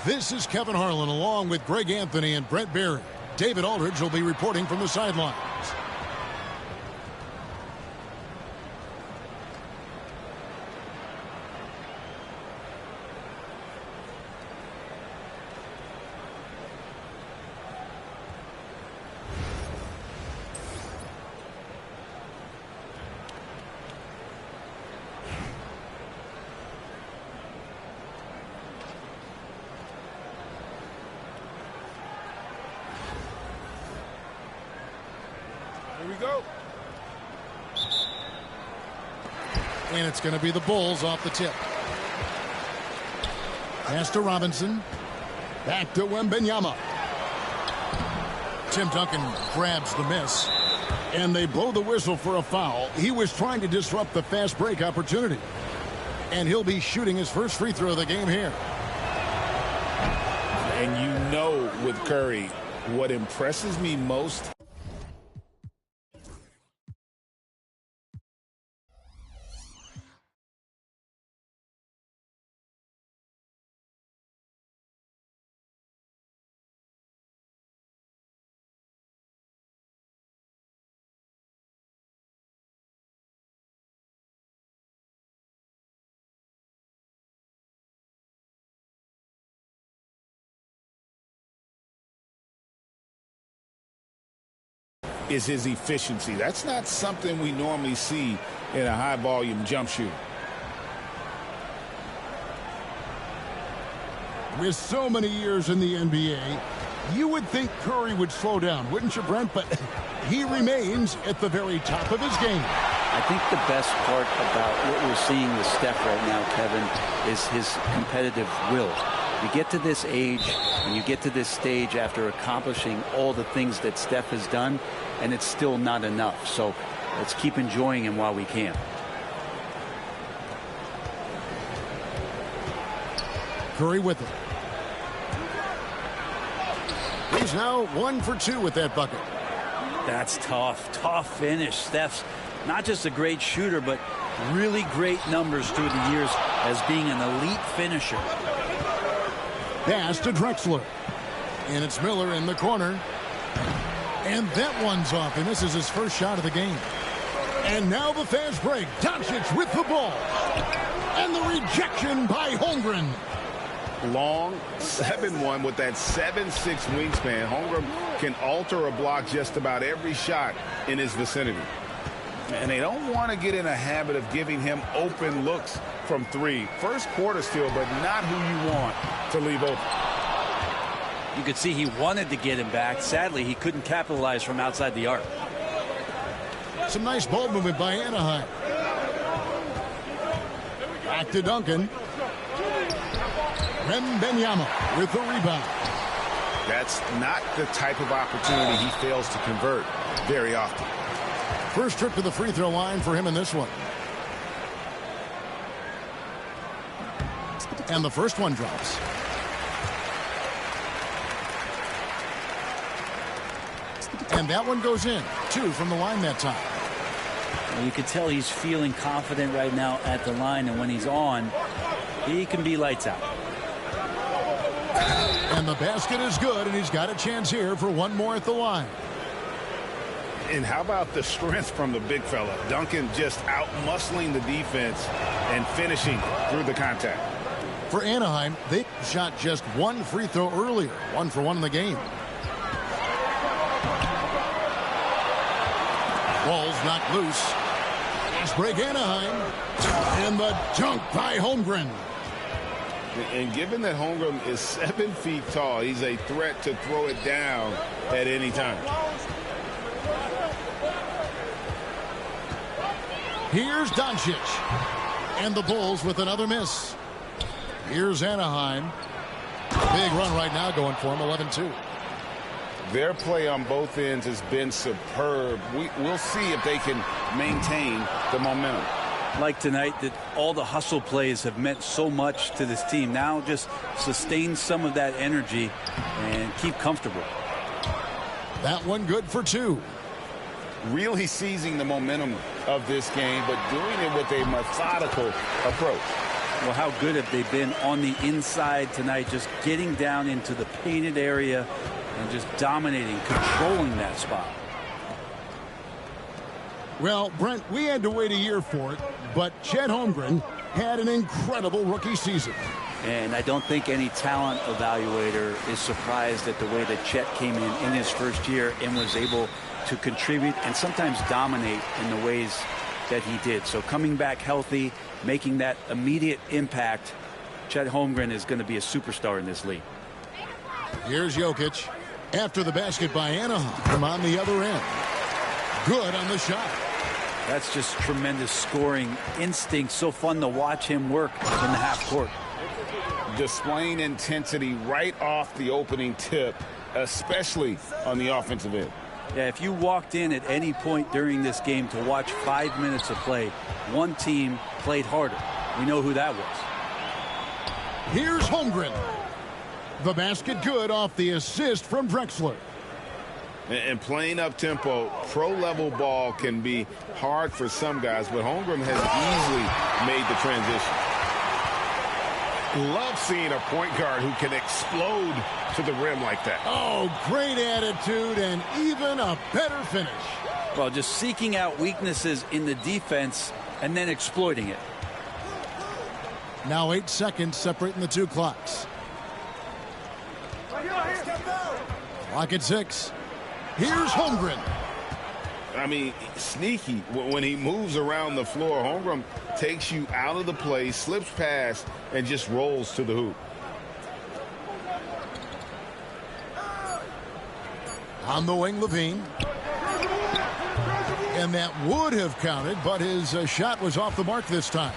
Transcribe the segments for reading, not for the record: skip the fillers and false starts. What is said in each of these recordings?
This is Kevin Harlan along with Greg Anthony and Brett Barry. David Aldridge will be reporting from the sidelines. Here we go. And it's going to be the Bulls off the tip. Pass to Robinson. Back to Wembanyama. Tim Duncan grabs the miss. And they blow the whistle for a foul. He was trying to disrupt the fast break opportunity. And he'll be shooting his first free throw of the game here. And you know with Curry, what impresses me most is his efficiency. That's not something we normally see in a high-volume jump shooter. With so many years in the NBA, you would think Curry would slow down, wouldn't you, Brent? But he remains at the very top of his game. I think the best part about what we're seeing with Steph right now, Kevin, is his competitive will. You get to this age and you get to this stage after accomplishing all the things that Steph has done, and it's still not enough. So let's keep enjoying him while we can. Curry with it. He's now 1 for 2 with that bucket. That's tough. Tough finish. Steph's not just a great shooter, but really great numbers through the years as being an elite finisher. Pass to Drexler. And it's Miller in the corner. And that one's off, and this is his first shot of the game. And now the fast break. Doncic with the ball. And the rejection by Holmgren. Long 7-1 with that 7'6" wingspan. Holmgren can alter a block just about every shot in his vicinity. And they don't want to get in a habit of giving him open looks from three. First quarter still, but not who you want to leave open. You could see he wanted to get him back. Sadly, he couldn't capitalize from outside the arc. Some nice ball movement by Anaheim. Back to Duncan. Wembanyama with the rebound. That's not the type of opportunity he fails to convert very often. First trip to the free throw line for him in this one. And the first one drops. And that one goes in. 2 from the line that time. Well, you can tell he's feeling confident right now at the line, and when he's on, he can be lights out. And the basket is good, and he's got a chance here for one more at the line. And how about the strength from the big fella? Duncan just out-muscling the defense and finishing through the contact. For Anaheim, they shot just one free throw earlier. 1 for 1 in the game. Ball's knocked loose. Fast break Anaheim. And the dunk by Holmgren. And given that Holmgren is 7 feet tall, he's a threat to throw it down at any time. Here's Doncic. And the Bulls with another miss. Here's Anaheim. Big run right now going for him, 11-2. Their play on both ends has been superb. We'll see if they can maintain the momentum. Like tonight, that all the hustle plays have meant so much to this team. Now just sustain some of that energy and keep comfortable. That one good for 2. Really seizing the momentum of this game, but doing it with a methodical approach. Well, how good have they been on the inside tonight, just getting down into the painted area and just dominating, controlling that spot. Well, Brent, we had to wait a year for it, but Chet Holmgren had an incredible rookie season. And I don't think any talent evaluator is surprised at the way that Chet came in his first year and was able to contribute and sometimes dominate in the ways that he did. So coming back healthy, making that immediate impact, Chet Holmgren is going to be a superstar in this league. Here's Jokic after the basket by Anaheim from on the other end. Good on the shot. That's just tremendous scoring instinct. So fun to watch him work in the half court. Displaying intensity right off the opening tip, especially on the offensive end. Yeah, if you walked in at any point during this game to watch 5 minutes of play, one team played harder. We know who that was. Here's Holmgren. The basket good off the assist from Drexler. And playing up-tempo, pro-level ball can be hard for some guys, but Holmgren has easily made the transition. Love seeing a point guard who can explode to the rim like that. Oh, great attitude and even a better finish. Well, just seeking out weaknesses in the defense and then exploiting it. Now 8 seconds separating the two clocks. Clock at 6. Here's Holmgren. I mean, sneaky. When he moves around the floor, Holmgren takes you out of the play, slips past, and just rolls to the hoop. On the wing, Levine. And that would have counted, but his shot was off the mark this time.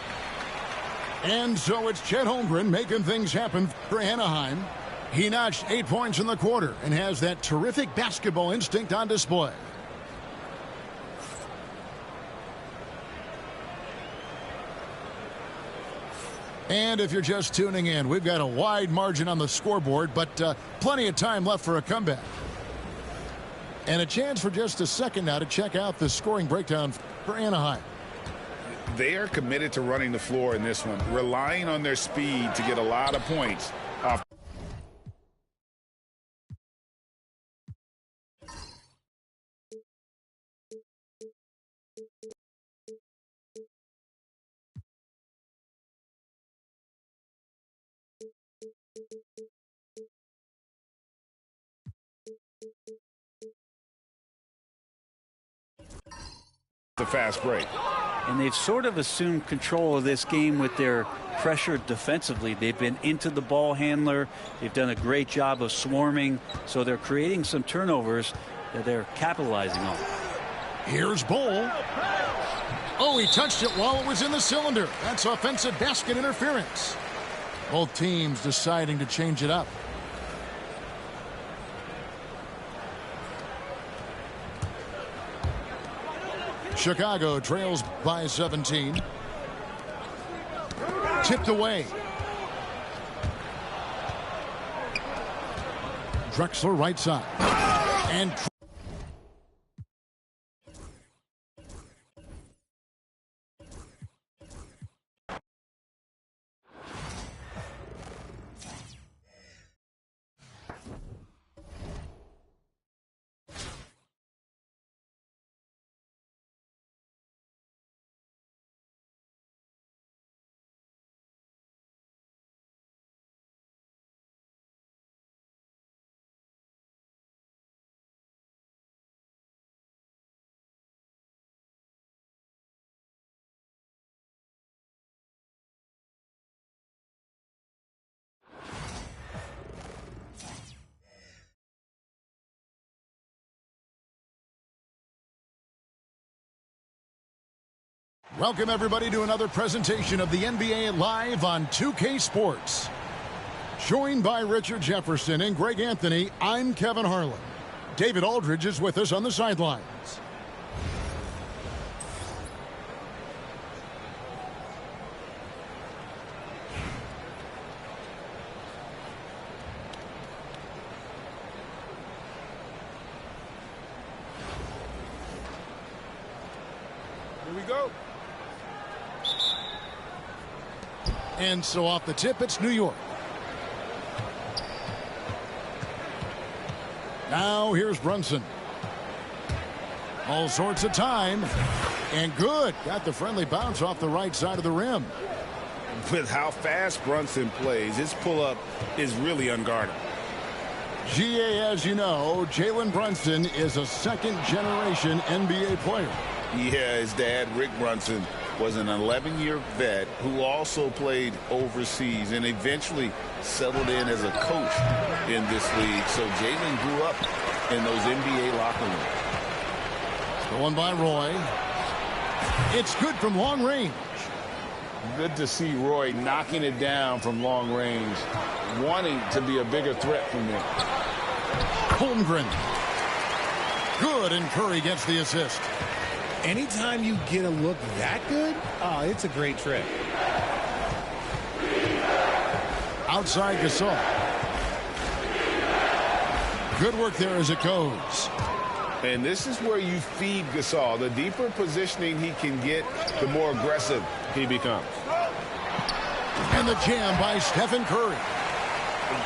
And so it's Chet Holmgren making things happen for Anaheim. He notched 8 points in the quarter and has that terrific basketball instinct on display. And if you're just tuning in, we've got a wide margin on the scoreboard, but plenty of time left for a comeback. And a chance for just a second now to check out the scoring breakdown for Anaheim. They are committed to running the floor in this one, relying on their speed to get a lot of points off. The fast break. And they've sort of assumed control of this game with their pressure defensively. They've been into the ball handler. They've done a great job of swarming. So they're creating some turnovers that they're capitalizing on. Here's Bull. Oh, he touched it while it was in the cylinder. That's offensive basket interference. Both teams deciding to change it up. Chicago trails by 17. Tipped away. Drexler right side. And welcome, everybody, to another presentation of the NBA Live on 2K Sports. Joined by Richard Jefferson and Greg Anthony, I'm Kevin Harlan. David Aldridge is with us on the sidelines. Here we go. And so off the tip, it's New York. Now here's Brunson. All sorts of time. And good. Got the friendly bounce off the right side of the rim. With how fast Brunson plays, his pull-up is really unguarded. GA, as you know, Jalen Brunson is a second-generation NBA player. Yeah, his dad, Rick Brunson, was an 11-year vet who also played overseas and eventually settled in as a coach in this league. So Jalen grew up in those NBA locker rooms. Going by Roy. It's good from long range. Good to see Roy knocking it down from long range, wanting to be a bigger threat from there. Holmgren. Good, and Curry gets the assist. Anytime you get a look that good, it's a great trick. Outside Gasol. Good work there as it goes. And this is where you feed Gasol. The deeper positioning he can get, the more aggressive he becomes. And the jam by Stephen Curry.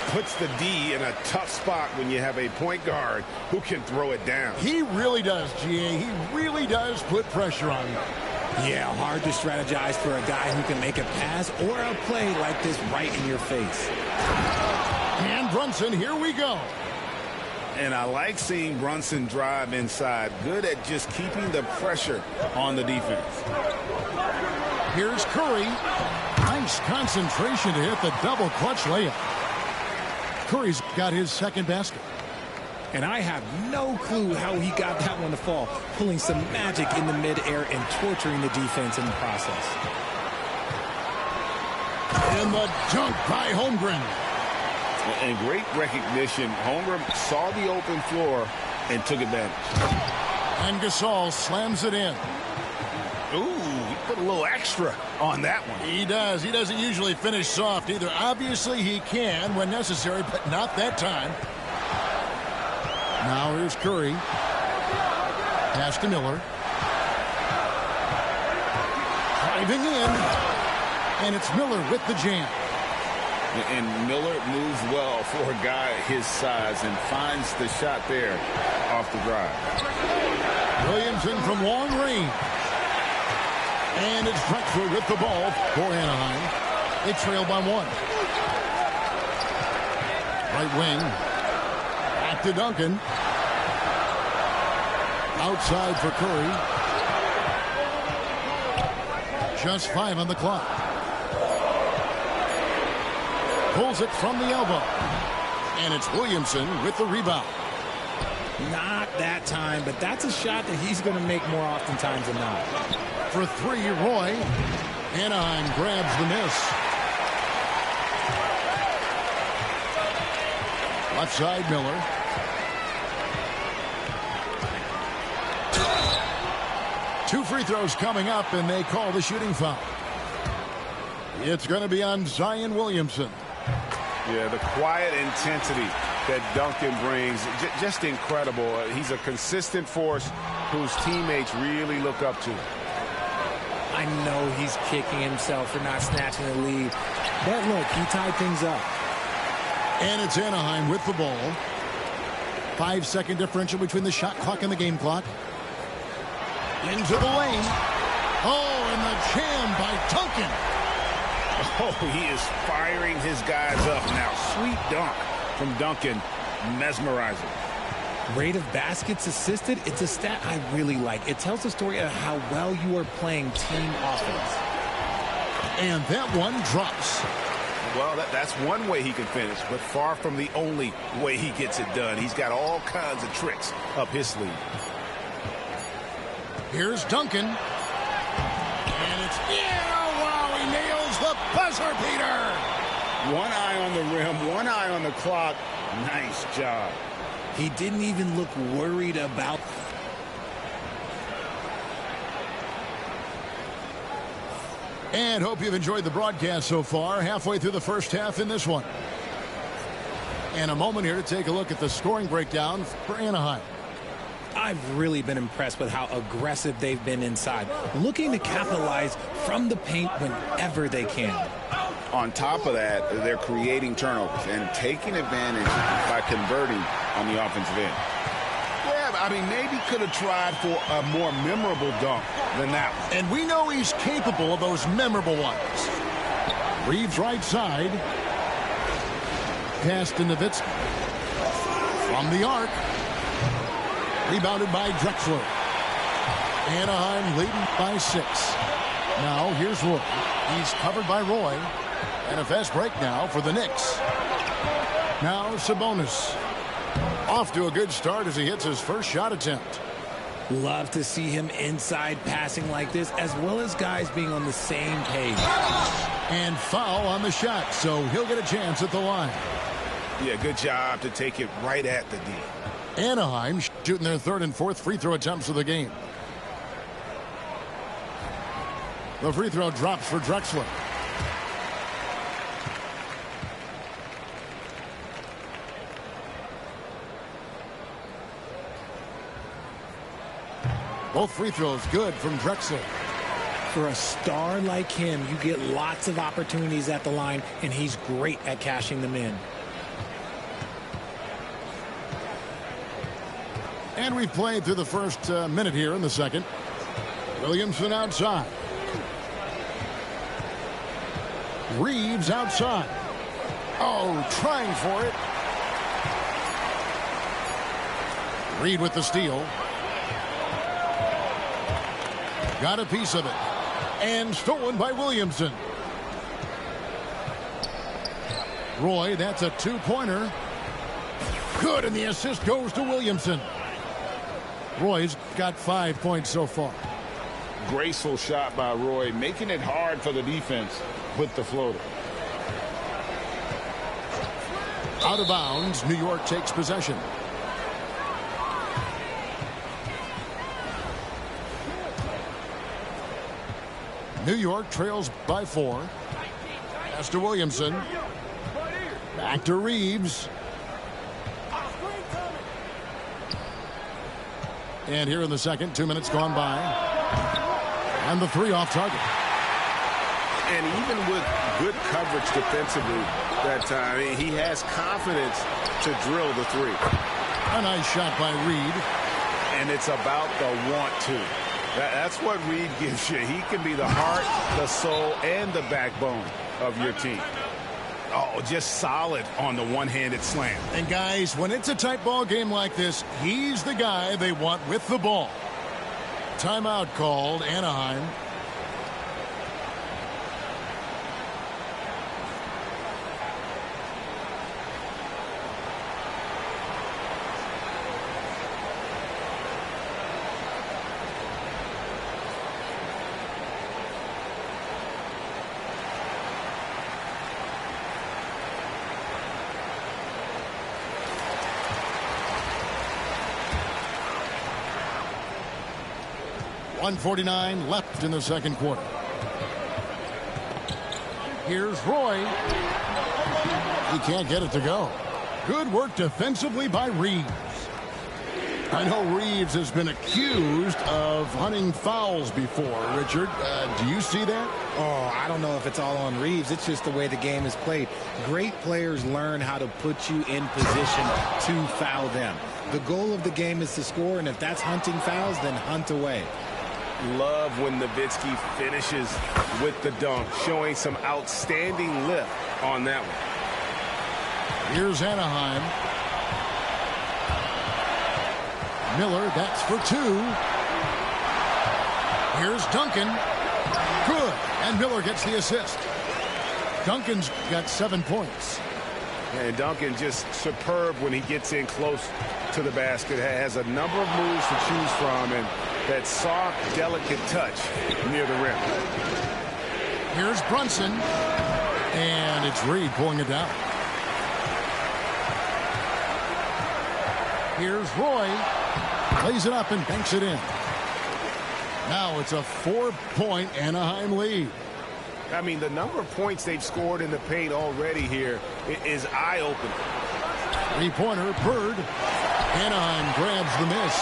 Puts the D in a tough spot when you have a point guard who can throw it down. He really does, GA. He really does put pressure on you. Yeah, hard to strategize for a guy who can make a pass or a play like this right in your face. And Brunson, here we go. And I like seeing Brunson drive inside. Good at just keeping the pressure on the defense. Here's Curry. Nice concentration to hit the double clutch layup. Curry's got his second basket. And I have no clue how he got that one to fall, pulling some magic in the midair and torturing the defense in the process. And the dunk by Holmgren. And great recognition. Holmgren saw the open floor and took advantage. And Gasol slams it in. Ooh, he put a little extra on that one. He does. He doesn't usually finish soft either. Obviously, he can when necessary, but not that time. Now here's Curry. Pass to Miller. Driving in. And it's Miller with the jam. And Miller moves well for a guy his size and finds the shot there off the drive. Williamson from long range. And it's Drexler with the ball for Anaheim. They trail by one. Right wing. Back to Duncan. Outside for Curry. Just 5 on the clock. Pulls it from the elbow. And it's Williamson with the rebound. Not that time, but that's a shot that he's going to make more oftentimes than not. For 3, Roy. Anaheim grabs the miss. Left side, Miller. Two free throws coming up, and they call the shooting foul. It's going to be on Zion Williamson. Yeah, the quiet intensity that Duncan brings, just incredible. He's a consistent force whose teammates really look up to. I know he's kicking himself for not snatching the lead. But look, he tied things up. And it's Anaheim with the ball. 5-second differential between the shot clock and the game clock. Into the lane. Oh, and the jam by Duncan. Oh, he is firing his guys up now. Sweet dunk from Duncan. Mesmerizing. Rate of baskets assisted, it's a stat I really like. It tells the story of how well you are playing team offense. And that one drops. Well, that's one way he can finish, but far from the only way he gets it done. He's got all kinds of tricks up his sleeve. Here's Duncan. And it's, wow, he nails the buzzer beater. One eye on the rim, one eye on the clock. Nice job. He didn't even look worried about. And hope you've enjoyed the broadcast so far. Halfway through the first half in this one. And a moment here to take a look at the scoring breakdown for Anaheim. I've really been impressed with how aggressive they've been inside, looking to capitalize from the paint whenever they can. On top of that, they're creating turnovers and taking advantage by converting on the offensive end. Yeah, I mean, maybe could have tried for a more memorable dunk than that one. And we know he's capable of those memorable ones. Reeves right side. Pass to Nowitzki. From the arc. Rebounded by Drexler. Anaheim leading by 6. Now here's Roy. He's covered by Roy. And a fast break now for the Knicks. Now Sabonis. Off to a good start as he hits his first shot attempt. Love to see him inside passing like this, as well as guys being on the same page. And foul on the shot, so he'll get a chance at the line. Yeah, good job to take it right at the D. Anaheim shooting their 3rd and 4th free throw attempts of the game. The free throw drops for Drexler. Both free throws good from Drexler. For a star like him, you get lots of opportunities at the line, and he's great at cashing them in. And we've played through the first minute here in the second. Williamson outside. Reeves outside. Oh, trying for it. Reed with the steal. Got a piece of it. And stolen by Williamson. Roy, that's a 2-pointer. Good, and the assist goes to Williamson. Roy's got 5 points so far. Graceful shot by Roy, making it hard for the defense with the floater. Out of bounds, New York takes possession. New York trails by 4. Pass to Williamson. Back to Reeves. And here in the second, 2 minutes gone by. And the 3 off target. And even with good coverage defensively that time, he has confidence to drill the 3. A nice shot by Reed. And it's about the want to. That's what Reed gives you. He can be the heart, the soul, and the backbone of your team. Oh, just solid on the one-handed slam. And guys, when it's a tight ball game like this, he's the guy they want with the ball. Timeout called, Anaheim. .149 left in the second quarter. Here's Roy. He can't get it to go. Good work defensively by Reeves. I know Reeves has been accused of hunting fouls before. Richard, do you see that? Oh, I don't know if it's all on Reeves. It's just the way the game is played. Great players learn how to put you in position to foul them. The goal of the game is to score, and if that's hunting fouls, then hunt away. Love when Nowitzki finishes with the dunk, showing some outstanding lift on that one. Here's Anaheim. Miller, that's for 2. Here's Duncan. Good. And Miller gets the assist. Duncan's got 7 points. And Duncan just superb when he gets in close to the basket. Has a number of moves to choose from, and that soft, delicate touch near the rim. Here's Brunson. And it's Reed pulling it down. Here's Roy. Lays it up and banks it in. Now it's a 4-point Anaheim lead. I mean, the number of points they've scored in the paint already here is eye-opening. 3-pointer, Bird. Anaheim grabs the miss.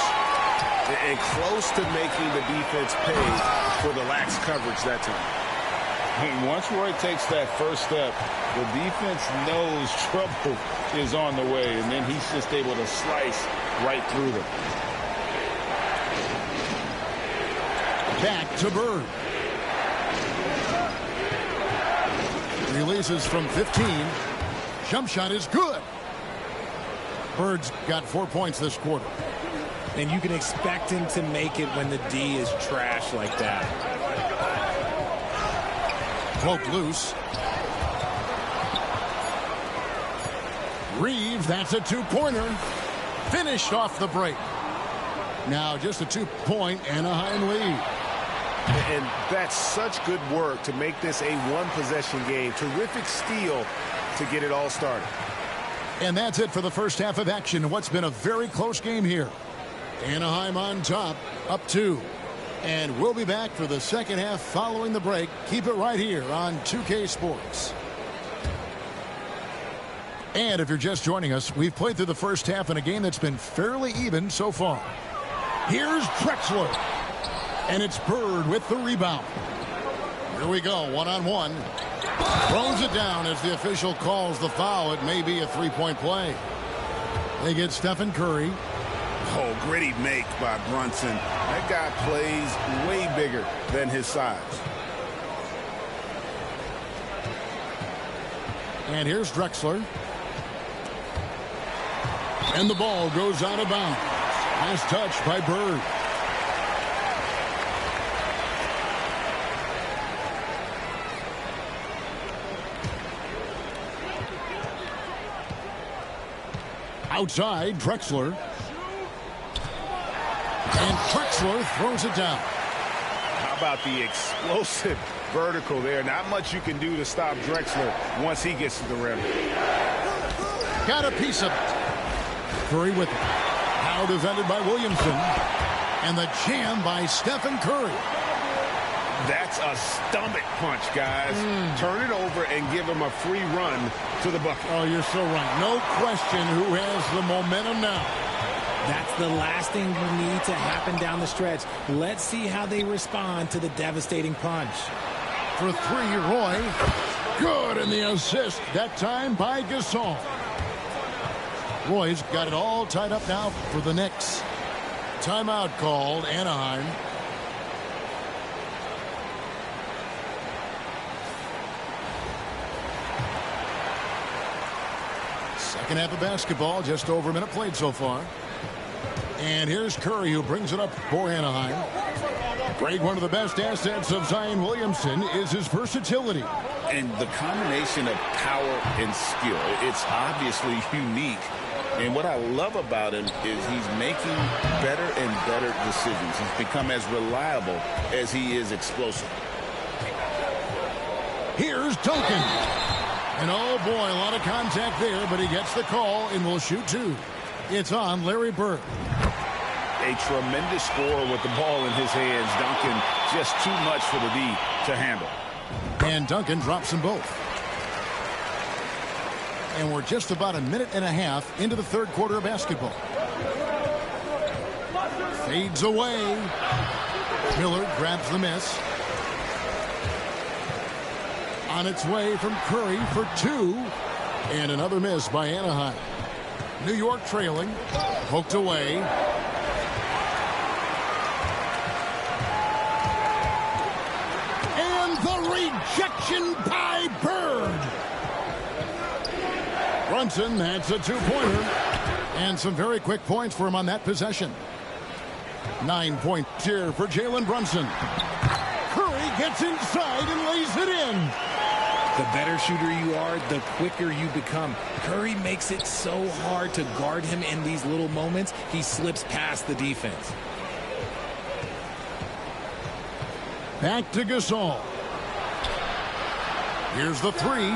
And close to making the defense pay for the lax coverage that time. And once Roy takes that first step, the defense knows trouble is on the way, and then he's just able to slice right through them. Back to Bird. Releases from 15. Jump shot is good. Bird's got 4 points this quarter. And you can expect him to make it when the D is trash like that. Poked loose. Reeves, that's a two-pointer. Finished off the break. Now just a 2-point Anaheim lead. And that's such good work to make this a one-possession game. Terrific steal to get it all started. And that's it for the first half of action. What's been a very close game here. Anaheim on top, up 2. And we'll be back for the second half following the break. Keep it right here on 2K Sports. And if you're just joining us, we've played through the first half in a game that's been fairly even so far. Here's Drexler. And it's Bird with the rebound. Here we go, one-on-one. Throws it down as the official calls the foul. It may be a three-point play. They get Stephen Curry. Oh, gritty make by Brunson. That guy plays way bigger than his size. And here's Drexler. And the ball goes out of bounds. Last touch by Bird. Outside, Drexler. And Drexler throws it down. How about the explosive vertical there? Not much you can do to stop Drexler once he gets to the rim. Got a piece of it. Curry with it. Now defended by Williamson. And the jam by Stephen Curry. That's a stomach punch, guys. Turn it over and give him a free run to the bucket. Oh, you're so right. No question who has the momentum now. That's the last thing you need to happen down the stretch. Let's see how they respond to the devastating punch. For 3, Roy. Good, and the assist, that time by Gasol. Roy's got it all tied up now for the Knicks. Timeout called, Anaheim. Second half of basketball, just over a minute played so far. And here's Curry, who brings it up for Anaheim. Greg, one of the best assets of Zion Williamson is his versatility. And the combination of power and skill, it's obviously unique. And what I love about him is he's making better and better decisions. He's become as reliable as he is explosive. Here's Duncan. And oh boy, a lot of contact there, but he gets the call and will shoot 2. It's on Larry Bird. A tremendous scorer with the ball in his hands. Duncan, just too much for the D to handle. And Duncan drops them both. And we're just about a minute and a half into the third quarter of basketball. Fades away. Miller grabs the miss. On its way from Curry for 2. And another miss by Anaheim. New York trailing. Poked away. And the rejection by Bird. Brunson, that's a 2-pointer. And some very quick points for him on that possession. 9-point here for Jalen Brunson. Curry gets inside and lays it in. The better shooter you are, the quicker you become. Curry makes it so hard to guard him in these little moments. He slips past the defense. Back to Gasol. Here's the 3.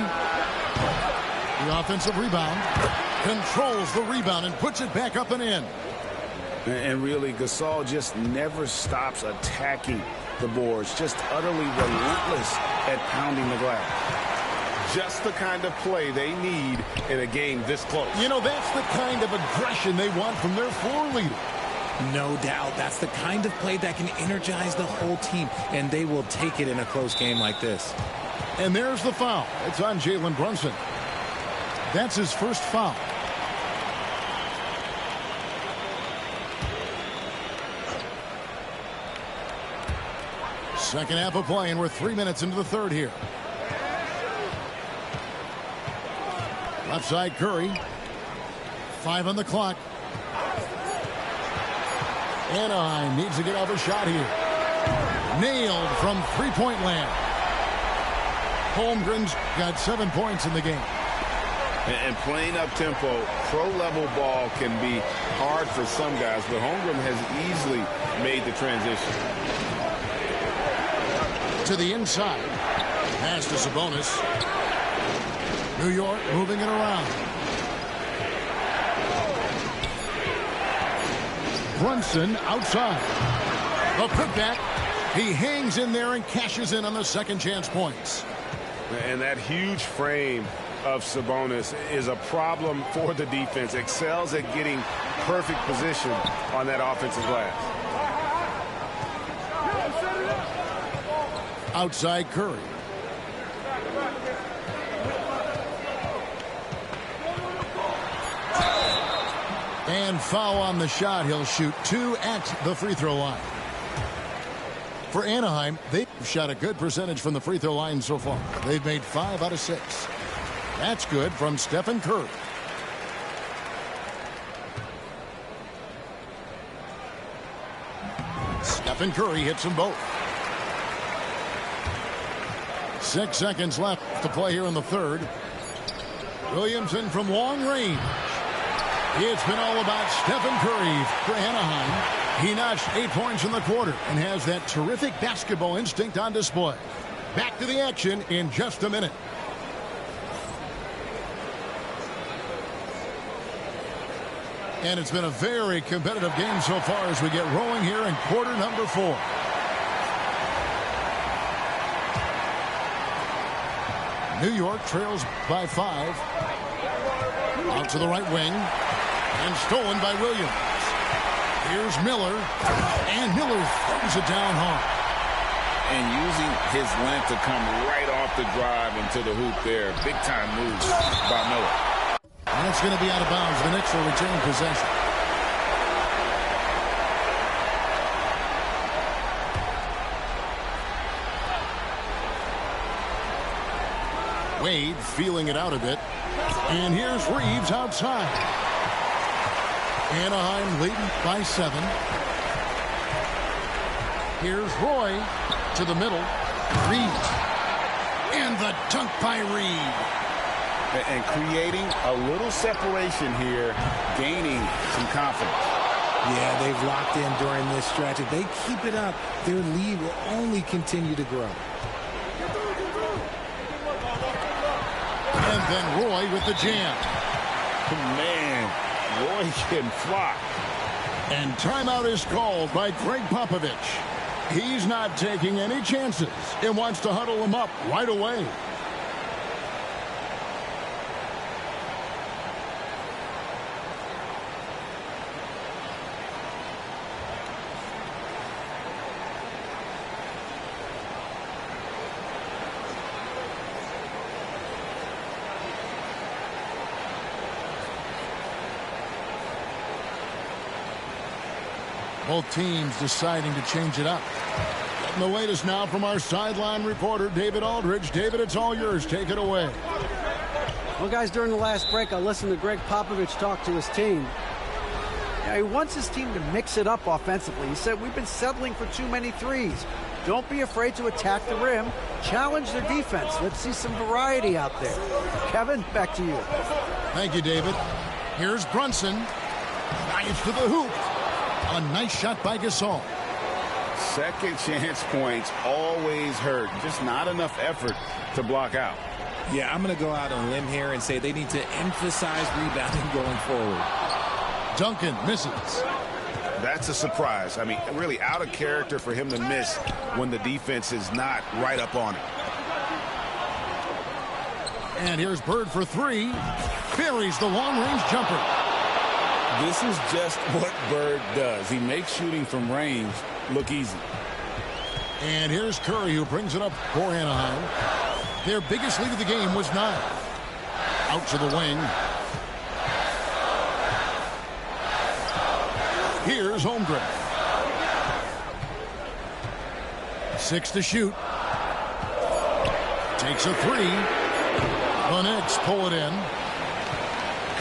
The offensive rebound. Controls the rebound and puts it back up and in. And really, Gasol just never stops attacking the boards. Just utterly relentless at pounding the glass. Just the kind of play they need in a game this close. You know, that's the kind of aggression they want from their floor leader. No doubt. That's the kind of play that can energize the whole team, and they will take it in a close game like this. And there's the foul. It's on Jalen Brunson. That's his first foul. Second half of play, and we're 3 minutes into the third here. Left side Curry. 5 on the clock. Anaheim needs to get off a shot here. Nailed from three-point land. Holmgren's got 7 points in the game. And playing up-tempo, pro-level ball can be hard for some guys, but Holmgren has easily made the transition. To the inside. Pass to Sabonis. New York moving it around. Brunson outside. The putback. He hangs in there and cashes in on the second chance points. And that huge frame of Sabonis is a problem for the defense. Excels at getting perfect position on that offensive glass. Outside Curry. And foul on the shot. He'll shoot 2 at the free throw line. For Anaheim, they've shot a good percentage from the free throw line so far. They've made 5 out of 6. That's good from Stephen Curry. Stephen Curry hits them both. 6 seconds left to play here in the third. Williamson from long range. It's been all about Stephen Curry for Anaheim. He notched 8 points in the quarter and has that terrific basketball instinct on display. Back to the action in just a minute. And it's been a very competitive game so far as we get rolling here in quarter number 4. New York trails by 5. Out to the right wing. And stolen by Williams. Here's Miller. And Miller throws it down hard. And using his length to come right off the drive into the hoop there. Big time move by Miller. And it's going to be out of bounds. The Knicks will retain possession. Wade feeling it out a bit. And here's Reeves outside. Anaheim leading by 7. Here's Roy to the middle. Reeves. And the dunk by Reed. And creating a little separation here, gaining some confidence. Yeah, they've locked in during this stretch. If they keep it up, their lead will only continue to grow. And then Roy with the jam. Man, Roy can fly. And timeout is called by Greg Popovich. He's not taking any chances and wants to huddle him up right away. Both teams deciding to change it up. Getting the latest now from our sideline reporter, David Aldridge. David, it's all yours. Take it away. Well, guys, during the last break, I listened to Greg Popovich talk to his team. He wants his team to mix it up offensively. He said, we've been settling for too many threes. Don't be afraid to attack the rim. Challenge their defense. Let's see some variety out there. Kevin, back to you. Thank you, David. Here's Brunson. Nice to the hoop. A nice shot by Gasol. Second chance points always hurt. Just not enough effort to block out. Yeah, I'm going to go out on a limb here and say they need to emphasize rebounding going forward. Duncan misses. That's a surprise. I mean, really out of character for him to miss when the defense is not right up on it. And here's Bird for 3. Buries the long-range jumper. This is just what Bird does. He makes shooting from range look easy. And here's Curry, who brings it up for Anaheim. Their biggest lead of the game was 9. Out to the wing. Here's Holmgren. 6 to shoot. Takes a 3. The Knicks pull it in.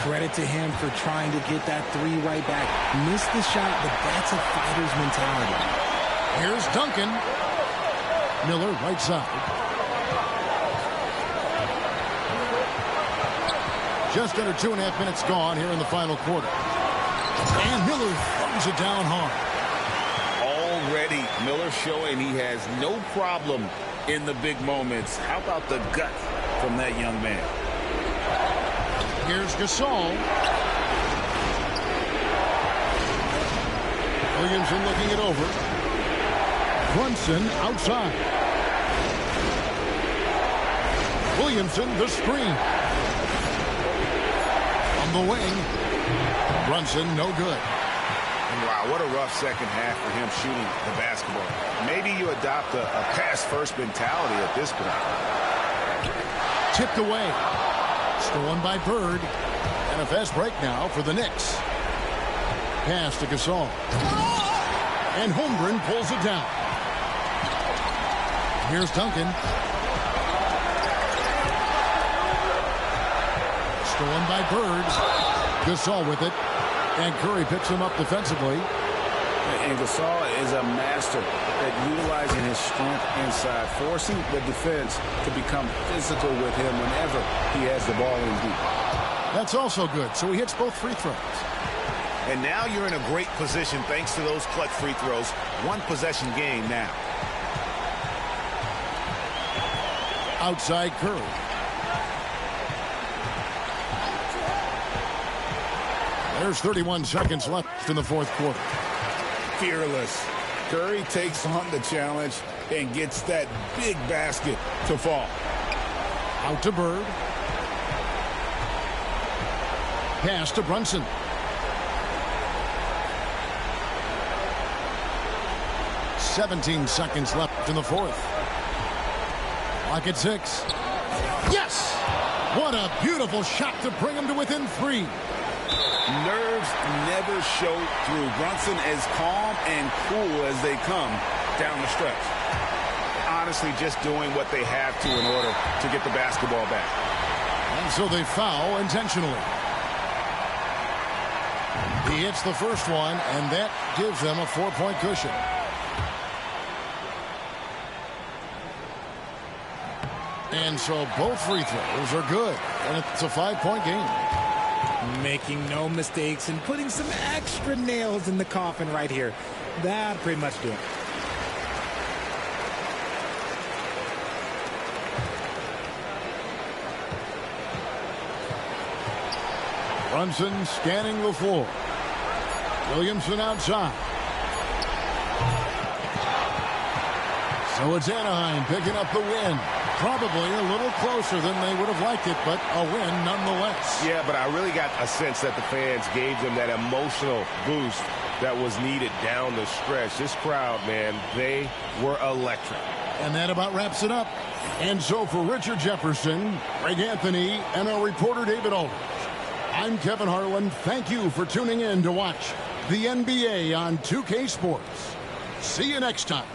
Credit to him for trying to get that 3 right back. Missed the shot, but that's a fighter's mentality. Here's Duncan. Miller, right side. Just under 2.5 minutes gone here in the final quarter. And Miller throws it down hard. Already, Miller showing he has no problem in the big moments. How about the gut from that young man? Here's Gasol. Williamson looking it over. Brunson outside. Williamson the screen. On the wing. Brunson no good. Wow, what a rough second half for him shooting the basketball. Maybe you adopt a pass-first mentality at this point. Tipped away. Stolen by Bird. And a fast break now for the Knicks. Pass to Gasol. And Holmgren pulls it down. Here's Duncan. Stolen by Bird. Gasol with it. And Curry picks him up defensively. And Gasol is a master at utilizing his strength inside, forcing the defense to become physical with him whenever he has the ball in deep. That's also good. So he hits both free throws. And now you're in a great position thanks to those clutch free throws. One possession game now. Outside Curry. There's 31 seconds left in the fourth quarter. Fearless. Curry takes on the challenge and gets that big basket to fall. Out to Bird. Pass to Brunson. "17 seconds left in the fourth. Clock at 6. Yes! What a beautiful shot to bring him to within 3. Nerves never show through. Brunson as calm and cool as they come down the stretch. Honestly, just doing what they have to in order to get the basketball back. And so they foul intentionally. He hits the first one, and that gives them a 4-point cushion. And so both free throws are good, and it's a 5-point game. Making no mistakes and putting some extra nails in the coffin right here. That pretty much do it. Brunson scanning the floor. Williamson outside. So it's Anaheim picking up the win. Probably a little closer than they would have liked it, but a win nonetheless. Yeah, but I really got a sense that the fans gave them that emotional boost that was needed down the stretch. This crowd, man, they were electric. And that about wraps it up. And so for Richard Jefferson, Greg Anthony, and our reporter David Aldridge, I'm Kevin Harlan. Thank you for tuning in to watch the NBA on 2K Sports. See you next time.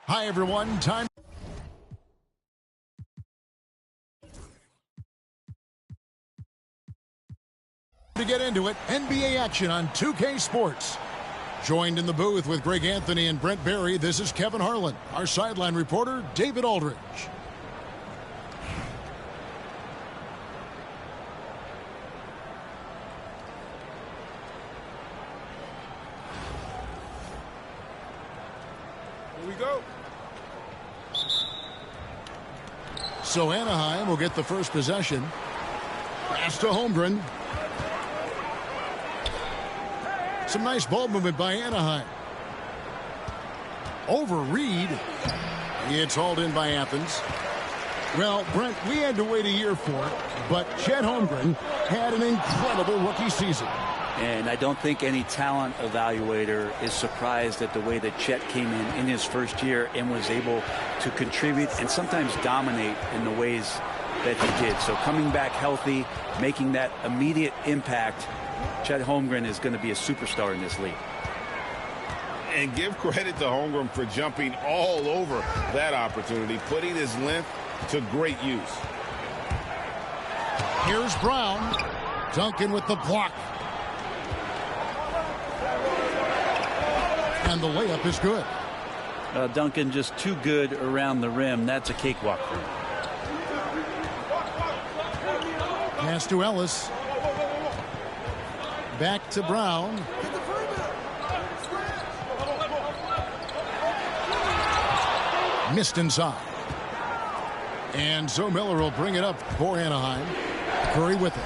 Hi, everyone. Time to get into it. NBA action on 2K Sports. Joined in the booth with Greg Anthony and Brent Barry, this is Kevin Harlan. Our sideline reporter, David Aldridge. Here we go. So Anaheim will get the first possession. Pass to Holmgren. Some nice ball movement by Anaheim. Over Reed. It's hauled in by Athens. Well, Brent, we had to wait a year for it, but Chet Holmgren had an incredible rookie season. And I don't think any talent evaluator is surprised at the way that Chet came in his first year and was able to contribute and sometimes dominate in the ways that he did. So coming back healthy, making that immediate impact, Chet Holmgren is going to be a superstar in this league. And give credit to Holmgren for jumping all over that opportunity, putting his length to great use. Here's Brown. Duncan with the block. And the layup is good. Duncan just too good around the rim. That's a cakewalk for him. Pass to Ellis. Back to Brown. Missed inside. And so Miller will bring it up for Anaheim. Curry with it.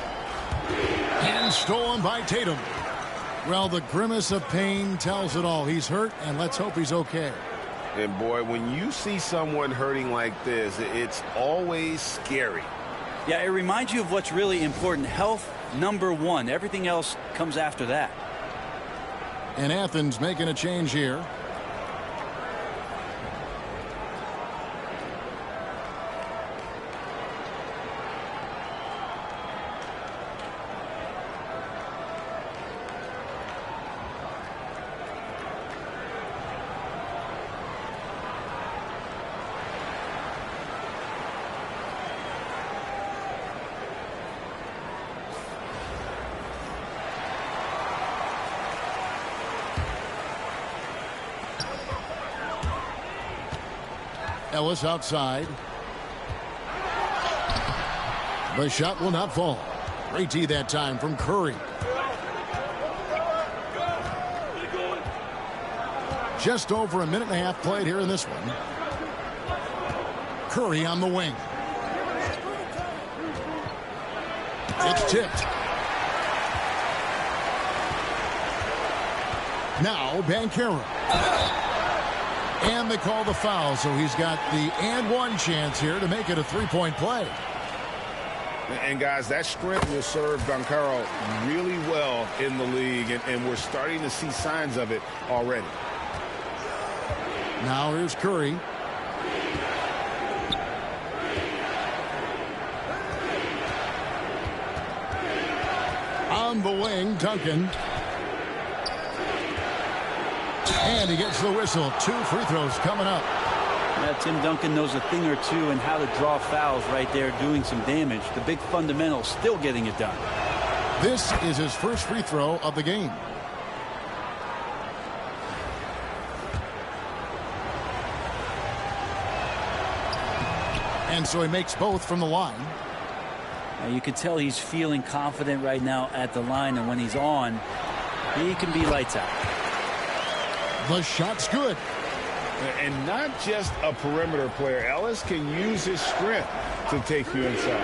And stolen by Tatum. Well, the grimace of pain tells it all. He's hurt, and let's hope he's okay. And boy, when you see someone hurting like this, it's always scary. Yeah, it reminds you of what's really important. Health, number one. Everything else comes after that. And Athens making a change here. Ellis outside. The shot will not fall. Great D that time from Curry. Just over a minute and a half played here in this one. Curry on the wing. It's tipped. Now Banchero. And they call the foul, so he's got the and one chance here to make it a three-point play. And guys, that strength will serve Banchero really well in the league, and we're starting to see signs of it already. Now here's Curry. On the wing, Duncan. And he gets the whistle. 2 free throws coming up. Yeah, Tim Duncan knows a thing or two and how to draw fouls right there, doing some damage. The big fundamental still getting it done. This is his first free throw of the game. And so he makes both from the line. Now you can tell he's feeling confident right now at the line, and when he's on, he can be lights out. The shot's good. And not just a perimeter player. Ellis can use his strength to take you inside.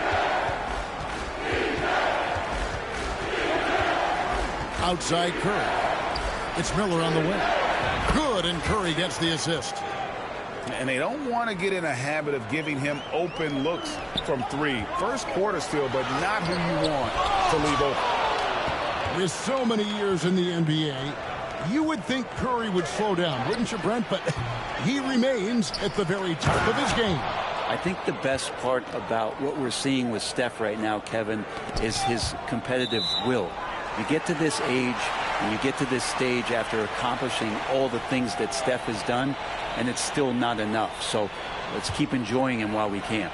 Outside Curry. It's Miller on the wing. Good, and Curry gets the assist. And they don't want to get in a habit of giving him open looks from three. First quarter still, but not who you want to leave open. With so many years in the NBA, you would think Curry would slow down, wouldn't you, Brent? But he remains at the very top of his game. I think the best part about what we're seeing with Steph right now, Kevin, is his competitive will. You get to this age and you get to this stage after accomplishing all the things that Steph has done, and it's still not enough. So let's keep enjoying him while we can.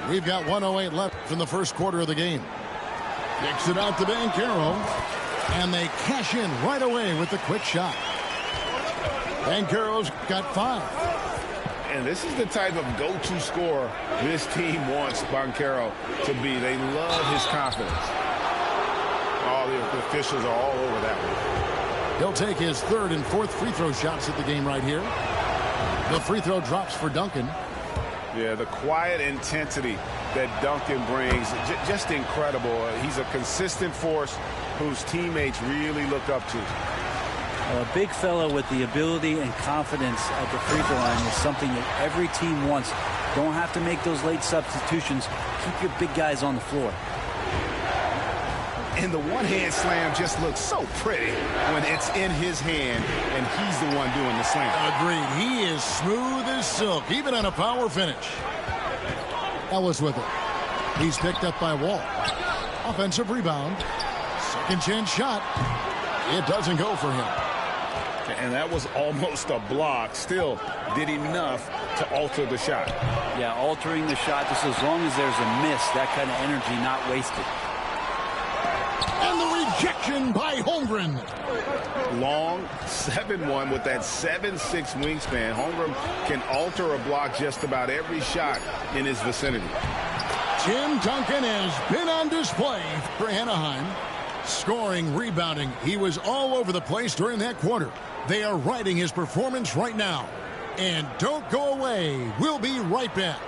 We've got 1:08 left in the first quarter of the game. Kicks it out to Banchero, and they cash in right away with the quick shot. Banchero's got 5. And this is the type of go-to scorer this team wants Banchero to be. They love his confidence. All the officials are all over that one. He'll take his 3rd and 4th free throw shots at the game right here. The free throw drops for Duncan. Yeah, the quiet intensity that Duncan brings, just incredible. He's a consistent force whose teammates really look up to. A big fella with the ability and confidence at the free throw line is something that every team wants. Don't have to make those late substitutions. Keep your big guys on the floor. And the one-hand slam just looks so pretty when it's in his hand and he's the one doing the slam. Agreed. He is smooth as silk, even on a power finish. Ellis with it. He's picked up by Wall. Offensive rebound. Second chance shot. It doesn't go for him. And that was almost a block. Still did enough to alter the shot. Yeah, altering the shot, just as long as there's a miss, that kind of energy not wasted. And the rejection by Holmgren. Long 7-1 with that 7'6" wingspan. Holmgren can alter a block just about every shot in his vicinity. Tim Duncan has been on display for Anaheim. Scoring, rebounding. He was all over the place during that quarter. They are riding his performance right now. And don't go away. We'll be right back.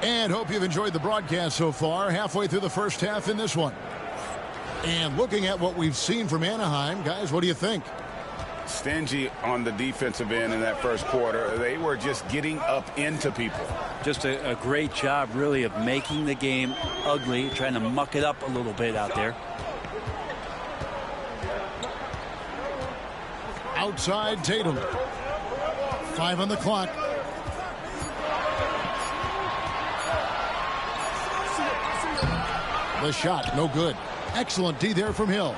And hope you've enjoyed the broadcast so far. Halfway through the first half in this one. And looking at what we've seen from Anaheim, guys, what do you think? Stingy on the defensive end in that first quarter. They were just getting up into people. Just a great job, really, of making the game ugly, trying to muck it up a little bit out there. Outside Tatum. 5 on the clock. The shot, no good. Excellent D there from Hill.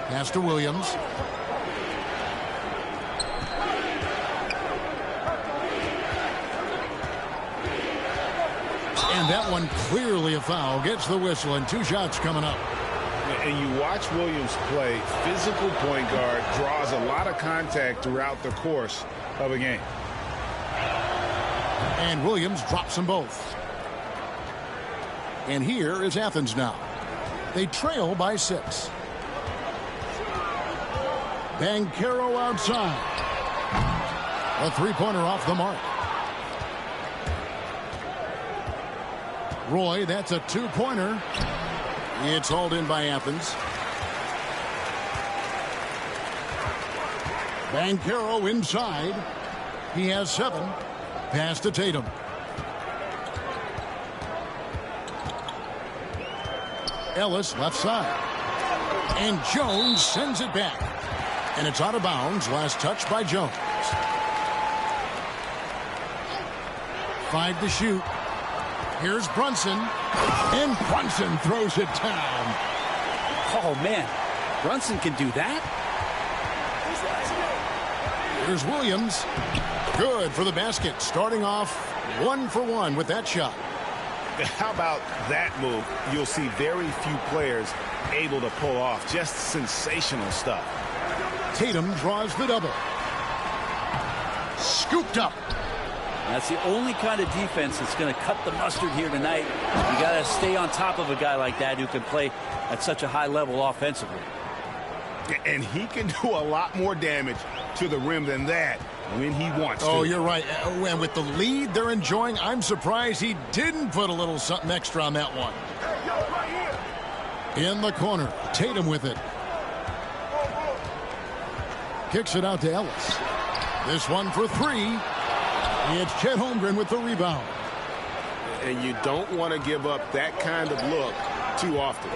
Pass to Williams. And that one clearly a foul. Gets the whistle, and 2 shots coming up. And you watch Williams play. Physical point guard, draws a lot of contact throughout the course of a game. And Williams drops them both. And here is Athens now. They trail by 6. Banchero outside. A 3-pointer off the mark. Roy, that's a 2-pointer. It's hauled in by Athens. Banchero inside. He has 7. Pass to Tatum. Ellis left side. And Jones sends it back. And it's out of bounds. Last touch by Jones. 5 to shoot. Here's Brunson. And Brunson throws it down. Oh, man. Brunson can do that? Here's Williams. Good for the basket. Starting off 1 for 1 with that shot. How about that move? You'll see very few players able to pull off. Just sensational stuff. Tatum draws the double. Scooped up. That's the only kind of defense that's going to cut the mustard here tonight. You got to stay on top of a guy like that who can play at such a high level offensively. And he can do a lot more damage to the rim than that when he wants to. Oh, you're right. And with the lead they're enjoying, I'm surprised he didn't put a little something extra on that one. In the corner, Tatum with it. Kicks it out to Ellis. This one for 3. It's Chet Holmgren with the rebound. And you don't want to give up that kind of look too often.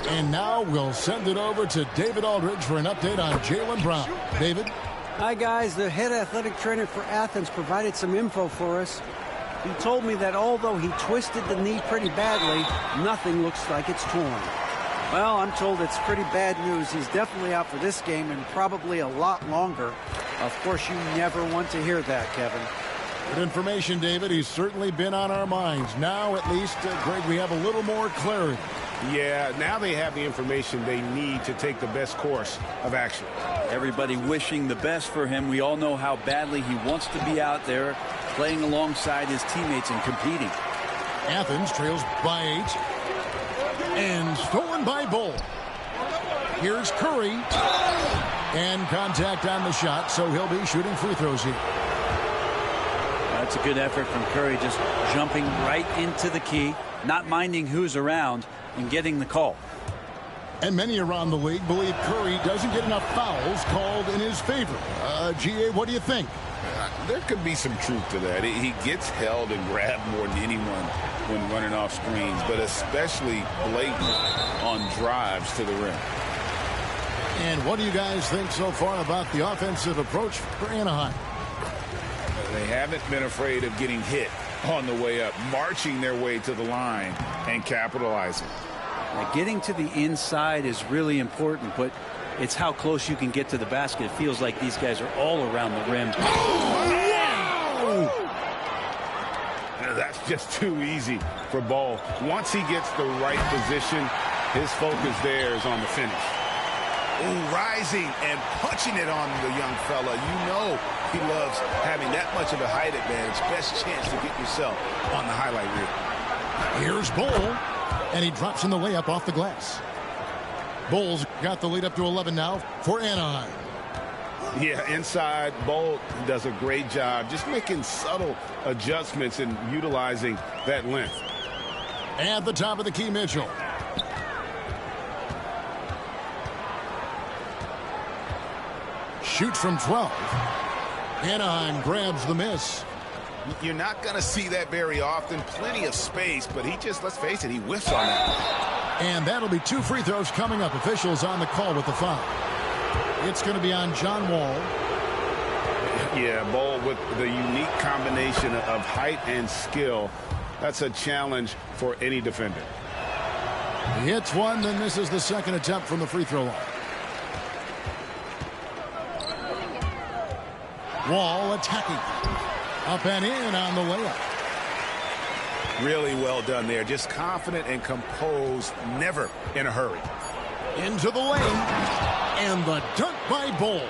And now we'll send it over to David Aldridge for an update on Jaylen Brown. David? Hi, guys. The head athletic trainer for Athens provided some info for us. He told me that although he twisted the knee pretty badly, nothing looks like it's torn. Well, I'm told it's pretty bad news. He's definitely out for this game and probably a lot longer. Of course, you never want to hear that, Kevin. Good information, David. He's certainly been on our minds. Now, at least, Greg, we have a little more clarity. Yeah, now they have the information they need to take the best course of action. Everybody wishing the best for him. We all know how badly he wants to be out there playing alongside his teammates and competing. Athens trails by 8. And stolen by Bull. Here's Curry. And contact on the shot, so he'll be shooting free throws here. That's a good effort from Curry, just jumping right into the key, not minding who's around, and getting the call. And many around the league believe Curry doesn't get enough fouls called in his favor. GA, what do you think? There could be some truth to that. He gets held and grabbed more than anyone when running off screens, but especially blatant on drives to the rim. And what do you guys think so far about the offensive approach for Anaheim? They haven't been afraid of getting hit on the way up, marching their way to the line and capitalizing. Now, getting to the inside is really important, but it's how close you can get to the basket. It feels like these guys are all around the rim. That's just too easy for Ball. Once he gets the right position, his focus there is on the finish. Ooh, rising and punching it on the young fella. You know he loves having that much of a height advantage. Best chance to get yourself on the highlight reel. Here's Bull, and he drops in the layup off the glass. Bulls got the lead up to 11 now for Anaheim. Yeah, inside, Bull does a great job just making subtle adjustments and utilizing that length. At the top of the key, Mitchell. Shoots from 12. Anaheim grabs the miss. You're not going to see that very often. Plenty of space, but he just, let's face it, he whiffs on it. And that'll be 2 free throws coming up. Officials on the call with the foul. It's going to be on John Wall. Yeah, Ball with the unique combination of height and skill. That's a challenge for any defender. He hits one, then this is the second attempt from the free throw line. Wall attacking. Up and in on the layup. Really well done there. Just confident and composed, never in a hurry. Into the lane. And the dunk by Bull.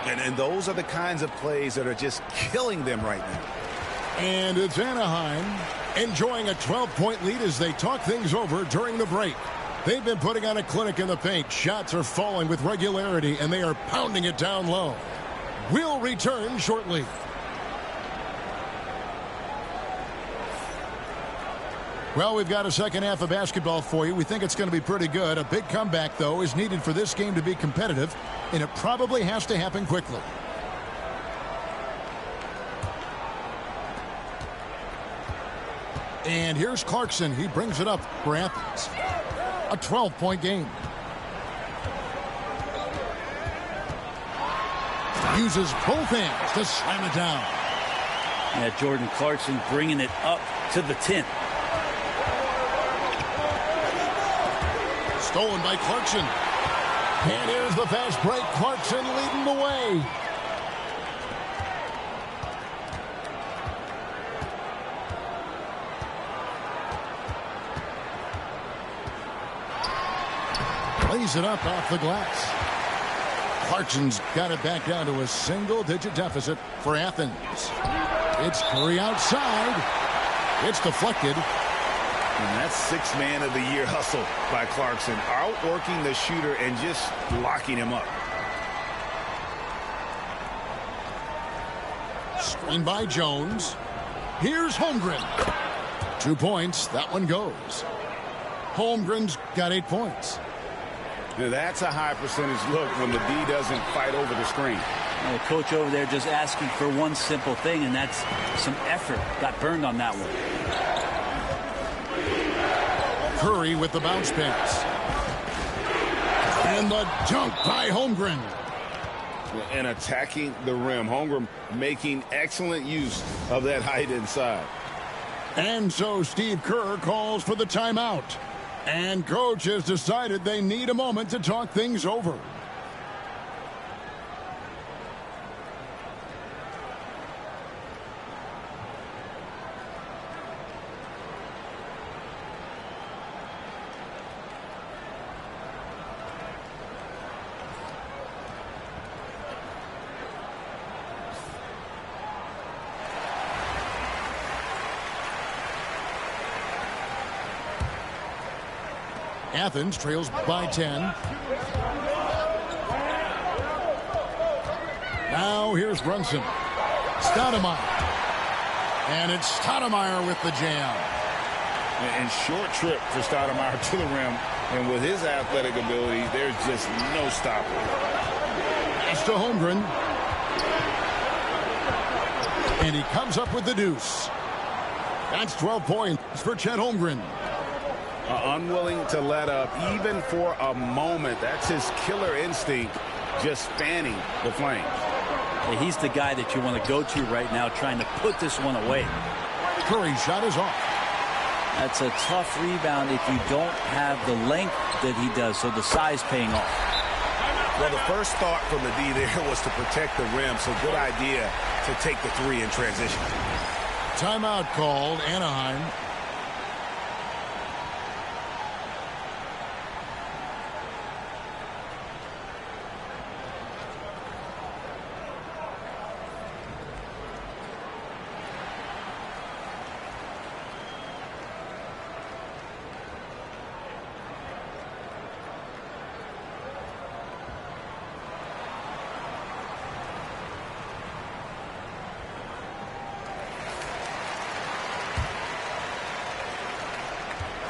And those are the kinds of plays that are just killing them right now. And it's Anaheim enjoying a 12-point lead as they talk things over during the break. They've been putting on a clinic in the paint. Shots are falling with regularity, and they are pounding it down low. We'll return shortly. Well, we've got a second half of basketball for you. We think it's going to be pretty good. A big comeback, though, is needed for this game to be competitive, and it probably has to happen quickly. And here's Clarkson. He brings it up for Athens. A 12-point game. Uses both hands to slam it down. Yeah, Jordan Clarkson bringing it up to the 10. Stolen by Clarkson. And here's the fast break. Clarkson leading the way. Lays it up off the glass. Clarkson's got it back down to a single-digit deficit for Athens. It's Curry outside. It's deflected. And that's sixth man of the year hustle by Clarkson. Outworking the shooter and just locking him up. Screen by Jones. Here's Holmgren. 2 points. That one goes. Holmgren's got 8 points. Now that's a high percentage look when the D doesn't fight over the screen. The coach over there just asking for one simple thing, and that's some effort. Got burned on that one. Curry with the bounce pass. And the dunk by Holmgren. and attacking the rim. Holmgren making excellent use of that height inside. And so Steve Kerr calls for the timeout. And coach has decided they need a moment to talk things over. Athens trails by 10. Now here's Brunson. Stoudemire. And it's Stoudemire with the jam. And short trip for Stoudemire to the rim. And with his athletic ability, there's just no stopping. Pass to Holmgren. And he comes up with the deuce. That's 12 points for Chet Holmgren. Unwilling to let up even for a moment. That's his killer instinct, just fanning the flames. Yeah, he's the guy that you want to go to right now, trying to put this one away. Curry's shot is off. That's a tough rebound if you don't have the length that he does, so the size paying off. Well, the first thought from the D there was to protect the rim, so good idea to take the three in transition. Timeout called, Anaheim.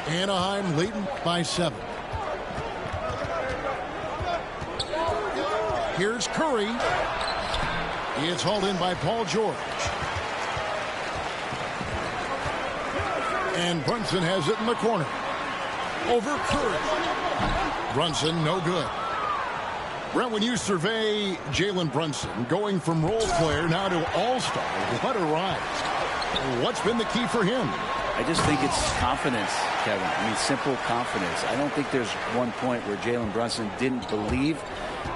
Anaheim leading by 7. Here's Curry. It's hauled in by Paul George. And Brunson has it in the corner. Over Curry. Brunson, no good. Brent, when you survey Jalen Brunson, going from role player now to all-star, what a rise. What's been the key for him? I just think it's confidence, Kevin. I mean, simple confidence. I don't think there's one point where Jalen Brunson didn't believe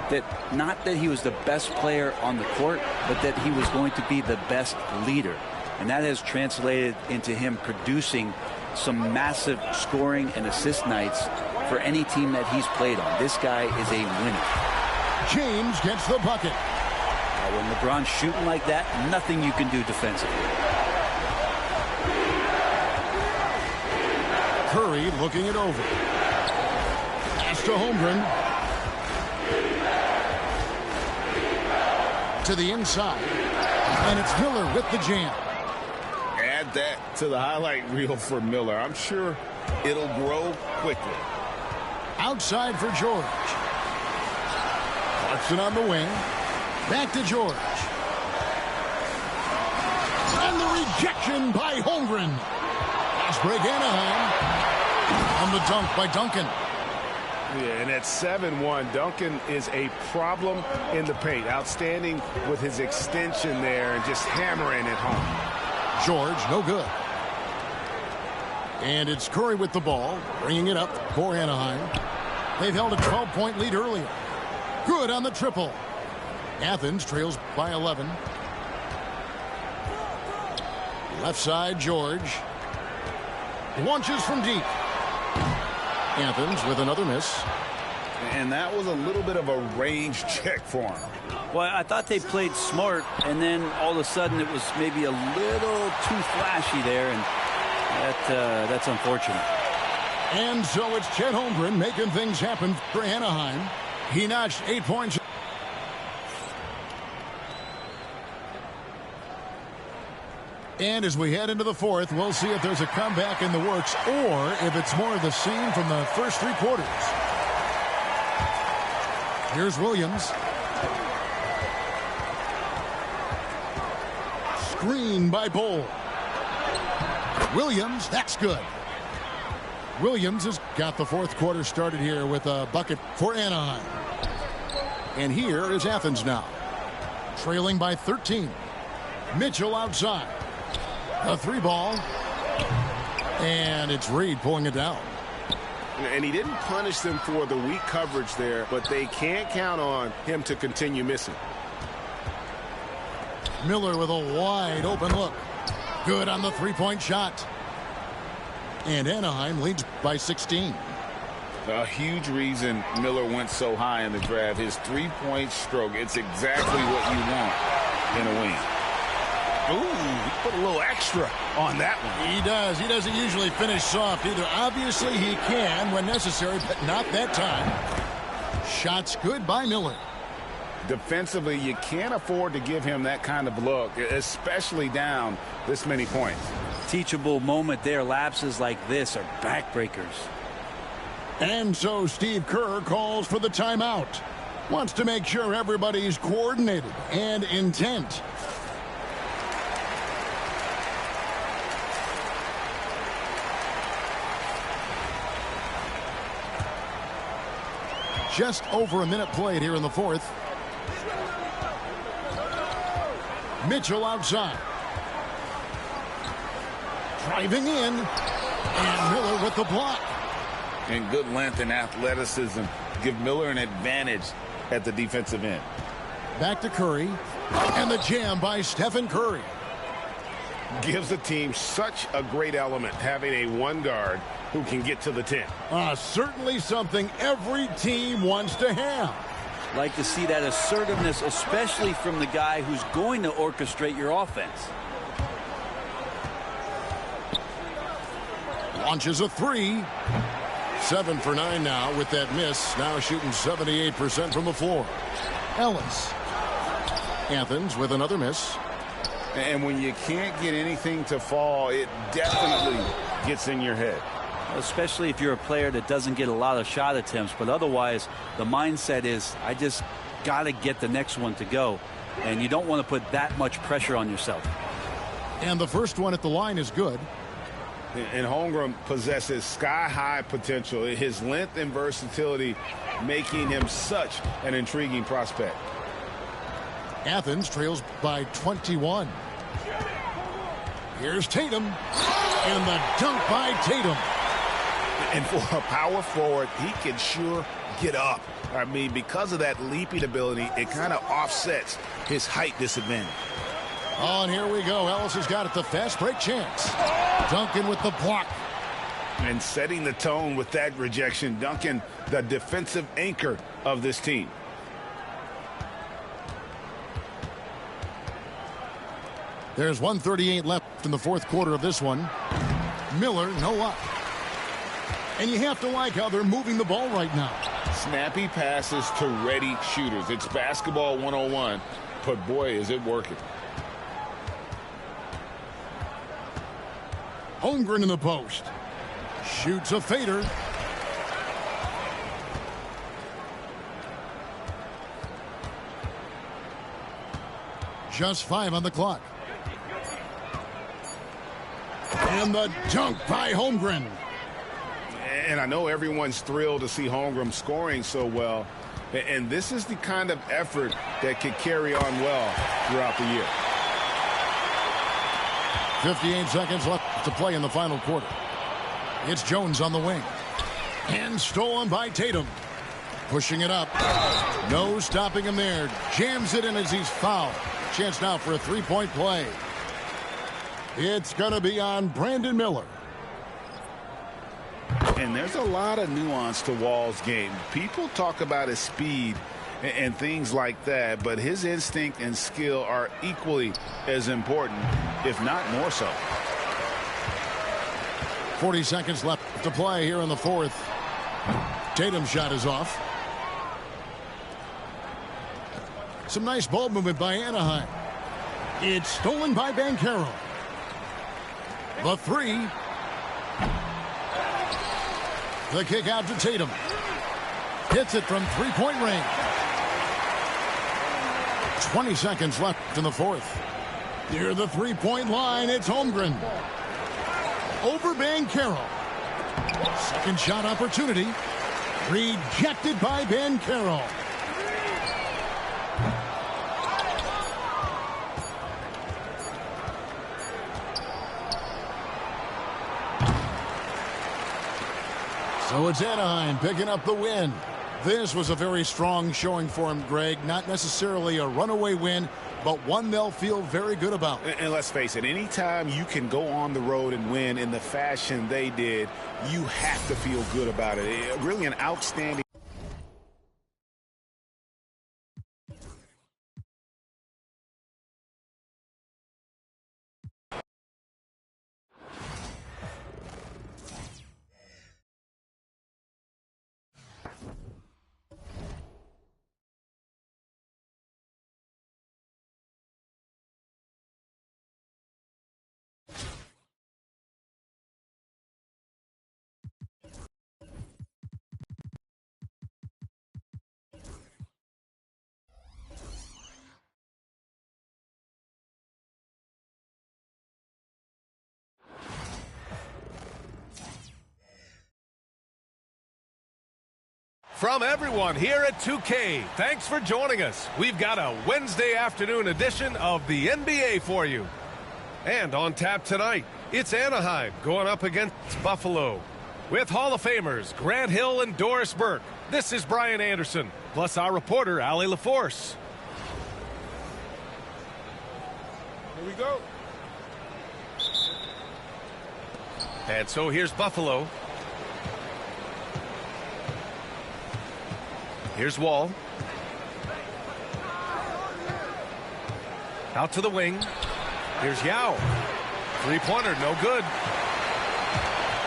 that, not that he was the best player on the court, but that he was going to be the best leader. And that has translated into him producing some massive scoring and assist nights for any team that he's played on. This guy is a winner. James gets the bucket. When LeBron's shooting like that, nothing you can do defensively. Curry looking it over. Pass to Holmgren. To the inside. And it's Miller with the jam. Add that to the highlight reel for Miller. I'm sure it'll grow quickly. Outside for George. Clarkson on the wing. Back to George. And the rejection by Holmgren. Fast break Anaheim. On the dunk by Duncan. Yeah, and at 7-1, Duncan is a problem in the paint. Outstanding with his extension there and just hammering it home. George, no good. And it's Curry with the ball, bringing it up for Anaheim. They've held a 12-point lead earlier. Good on the triple. Athens trails by 11. Left side, George. Launches from deep. Athens with another miss. And that was a little bit of a range check for him. Well, I thought they played smart, and then all of a sudden it was maybe a little too flashy there, and that's unfortunate. And so it's Chet Holmgren making things happen for Anaheim. He notched 8 points. And as we head into the fourth, we'll see if there's a comeback in the works or if it's more of the same from the first 3 quarters. Here's Williams. Screen by Bull. Williams, that's good. Williams has got the fourth quarter started here with a bucket for Anaheim. And here is Athens now. trailing by 13. Mitchell outside. A 3-ball. And it's Reed pulling it down. And he didn't punish them for the weak coverage there, but they can't count on him to continue missing. Miller with a wide open look. Good on the three-point shot. And Anaheim leads by 16. A huge reason Miller went so high in the draft. His three-point stroke. It's exactly what you want in a wing. Ooh, he put a little extra on that one. He does. He doesn't usually finish soft either. Obviously, he can when necessary, but not that time. Shots good by Miller. Defensively, you can't afford to give him that kind of look, especially down this many points. Teachable moment there. Lapses like this are backbreakers. And so Steve Kerr calls for the timeout. Wants to make sure everybody's coordinated and intent. Just over a minute played here in the fourth. Mitchell outside. Driving in. And Miller with the block. And good length and athleticism give Miller an advantage at the defensive end. Back to Curry. And the jam by Stephen Curry. Gives the team such a great element having a one guard who can get to the 10. Certainly something every team wants to have. Like to see that assertiveness, especially from the guy who's going to orchestrate your offense. Launches a three. 7 for 9 now with that miss. Now shooting 78% from the floor. Ellis. Athens with another miss. And when you can't get anything to fall, it definitely gets in your head. Especially if you're a player that doesn't get a lot of shot attempts, but otherwise the mindset is I just got to get the next one to go, and you don't want to put that much pressure on yourself. And the first one at the line is good. And Holmgren possesses sky-high potential. His length and versatility making him such an intriguing prospect. Athens trails by 21. Here's Tatum. And the dunk by Tatum. And for a power forward, he can sure get up. I mean, because of that leaping ability, it kind of offsets his height disadvantage. Oh, and here we go. Ellis has got it. The fast break chance. Duncan with the block. And setting the tone with that rejection. Duncan, the defensive anchor of this team. There's 1:38 left in the fourth quarter of this one. Miller, no up. And you have to like how they're moving the ball right now. Snappy passes to ready shooters. It's basketball 101, but boy, is it working. Holmgren in the post. Shoots a fader. Just 5 on the clock. And the dunk by Holmgren. And I know everyone's thrilled to see Holmgren scoring so well. And this is the kind of effort that could carry on well throughout the year. 58 seconds left to play in the final quarter. It's Jones on the wing. And stolen by Tatum. Pushing it up. No stopping him there. Jams it in as he's fouled. Chance now for a three-point play. It's going to be on Brandon Miller. And there's a lot of nuance to Wall's game. People talk about his speed and things like that, but his instinct and skill are equally as important, if not more so. 40 seconds left to play here in the fourth. Tatum's shot is off. Some nice ball movement by Anaheim. It's stolen by Banchero. The three. The kick out to Tatum. Hits it from three-point range. 20 seconds left in the fourth. Near the three-point line, it's Holmgren. Over Banchero. Second shot opportunity. Rejected by Banchero. So it's Anaheim picking up the win. This was a very strong showing for him, Greg. Not necessarily a runaway win, but one they'll feel very good about. And let's face it, anytime you can go on the road and win in the fashion they did, you have to feel good about it. Really an outstanding. From everyone here at 2K, thanks for joining us. We've got a Wednesday afternoon edition of the NBA for you. And on tap tonight, it's Anaheim going up against Buffalo. With Hall of Famers Grant Hill and Doris Burke, this is Brian Anderson, plus our reporter, Allie LaForce. Here we go. And so here's Buffalo. Here's Wall. Out to the wing. Here's Yao. Three-pointer, no good.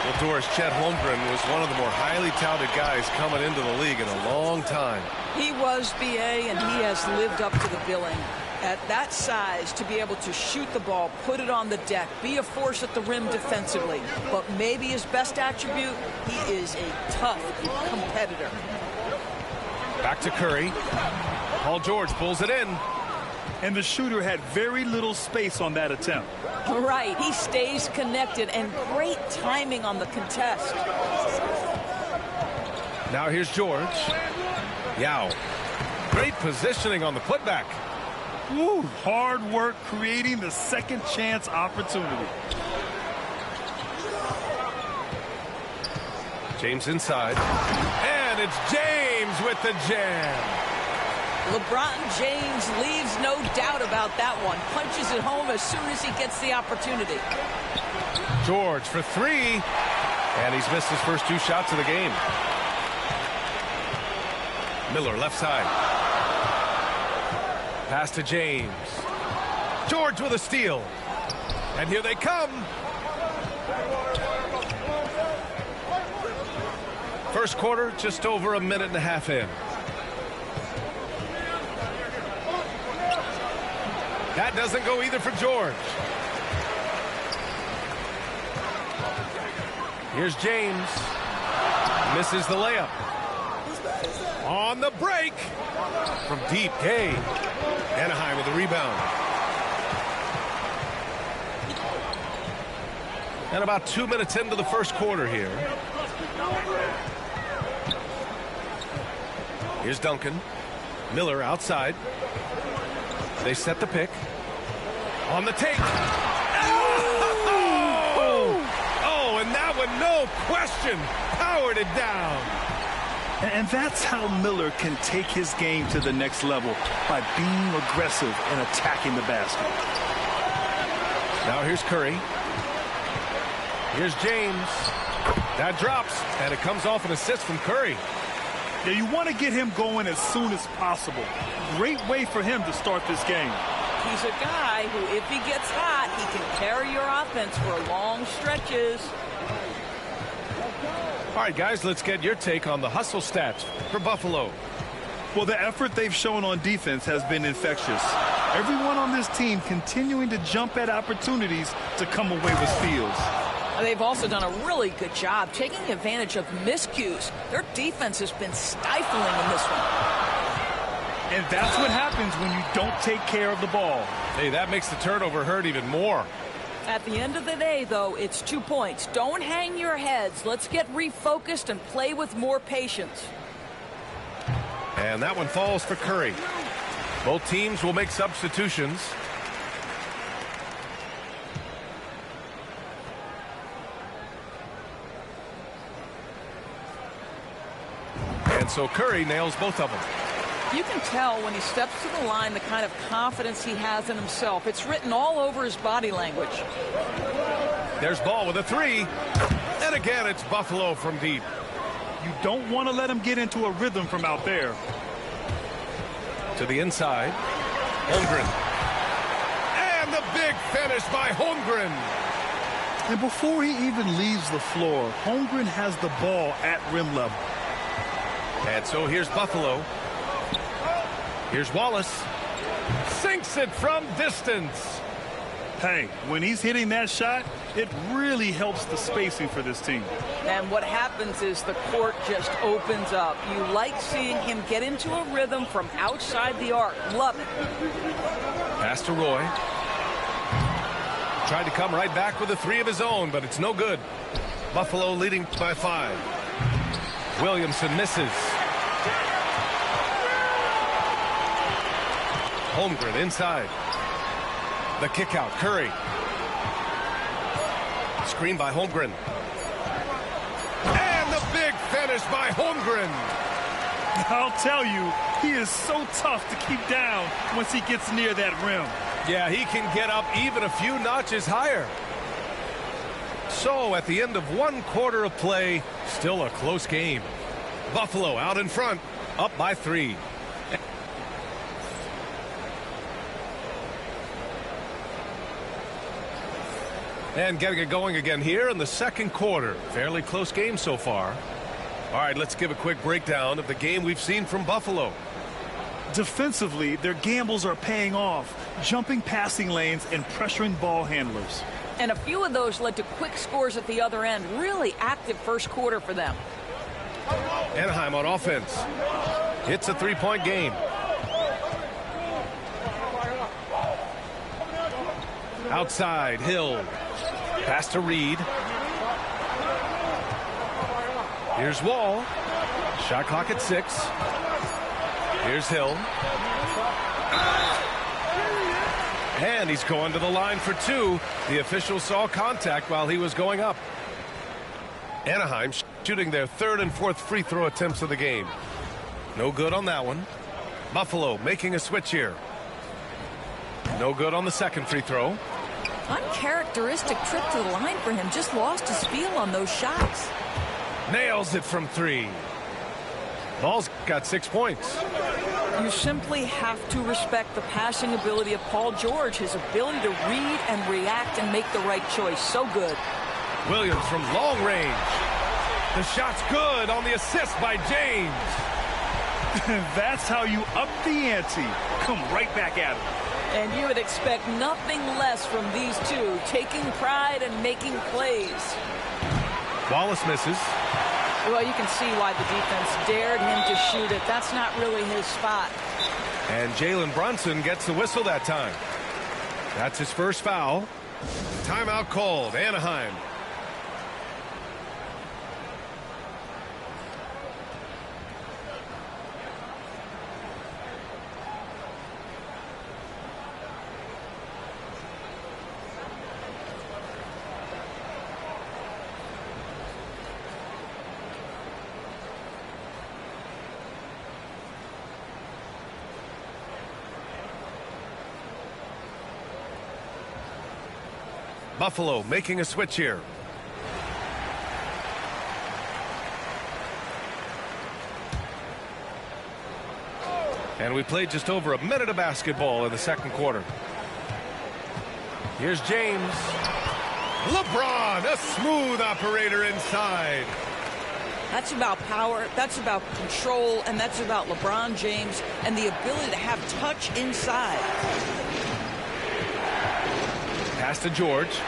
Well, Doris, Chet Holmgren was one of the more highly touted guys coming into the league in a long time. He was, BA, and he has lived up to the billing. At that size, to be able to shoot the ball, put it on the deck, be a force at the rim defensively. But maybe his best attribute, he is a tough competitor. Back to Curry. Paul George pulls it in. And the shooter had very little space on that attempt. Right, he stays connected, and great timing on the contest. Now here's George. Yao. Great positioning on the putback. Woo, hard work creating the second chance opportunity. James inside. And it's James with the jam. LeBron James leaves no doubt about that one. Punches it home as soon as he gets the opportunity. George for three. And he's missed his first two shots of the game. Miller left side. Pass to James. George with a steal. And here they come. First quarter, just over a minute and a half in. That doesn't go either for George. Here's James. Misses the layup. On the break. From deep, Gay. Anaheim with the rebound. And about 2 minutes into the first quarter here. Here's Duncan. Miller outside. They set the pick. On the take. Oh, and that one, no question, powered it down. And that's how Miller can take his game to the next level, by being aggressive and attacking the basket. Now here's Curry. Here's James. That drops, and it comes off an assist from Curry. Yeah, you want to get him going as soon as possible. Great way for him to start this game. He's a guy who, if he gets hot, he can carry your offense for long stretches. All right, guys, let's get your take on the hustle stats for Buffalo. Well, the effort they've shown on defense has been infectious. Everyone on this team continuing to jump at opportunities to come away with steals. They've also done a really good job taking advantage of miscues. Their defense has been stifling in this one. And that's what happens when you don't take care of the ball. Hey, that makes the turnover hurt even more. At the end of the day, though, it's 2 points. Don't hang your heads. Let's get refocused and play with more patience. And that one falls for Curry. Both teams will make substitutions. And so Curry nails both of them. You can tell when he steps to the line the kind of confidence he has in himself. It's written all over his body language. There's Ball with a three. And again, it's Buffalo from deep. You don't want to let him get into a rhythm from out there. To the inside. Holmgren. And the big finish by Holmgren. And before he even leaves the floor, Holmgren has the ball at rim level. And so here's Buffalo. Here's Wallace. Sinks it from distance. Hey, when he's hitting that shot, it really helps the spacing for this team. And what happens is the court just opens up. You like seeing him get into a rhythm from outside the arc. Love it. Pass to Roy. Tried to come right back with a three of his own, but it's no good. Buffalo leading by 5. Williamson misses. Holmgren inside. The kick out. Curry. Screen by Holmgren. And the big finish by Holmgren. I'll tell you, he is so tough to keep down once he gets near that rim. Yeah, he can get up even a few notches higher. So at the end of 1 quarter of play, still a close game. Buffalo out in front, up by 3. And getting it going again here in the second quarter. Fairly close game so far. All right, let's give a quick breakdown of the game we've seen from Buffalo. Defensively, their gambles are paying off, jumping passing lanes and pressuring ball handlers. And a few of those led to quick scores at the other end. Really active first quarter for them. Anaheim on offense. It's a 3-point game. Outside, Hill. Pass to Reed. Here's Wall. Shot clock at 6. Here's Hill. And he's going to the line for 2. The official saw contact while he was going up. Anaheim shooting their 3rd and 4th free throw attempts of the game. No good on that one. Buffalo making a switch here. No good on the 2nd free throw. Uncharacteristic trip to the line for him. Just lost his feel on those shots. Nails it from 3. Ball's got 6 points. You simply have to respect the passing ability of Paul George, his ability to read and react and make the right choice. So good. Williams from long range. The shot's good on the assist by James. That's how you up the ante. Come right back at him. And you would expect nothing less from these two, taking pride and making plays. Wallace misses. Well, you can see why the defense dared him to shoot it. That's not really his spot. And Jalen Brunson gets the whistle that time. That's his first foul. Timeout called. Anaheim. Buffalo making a switch here. And we played just over a minute of basketball in the second quarter. Here's James. LeBron, a smooth operator inside. That's about power, that's about control, and that's about LeBron James and the ability to have touch inside. Pass to George.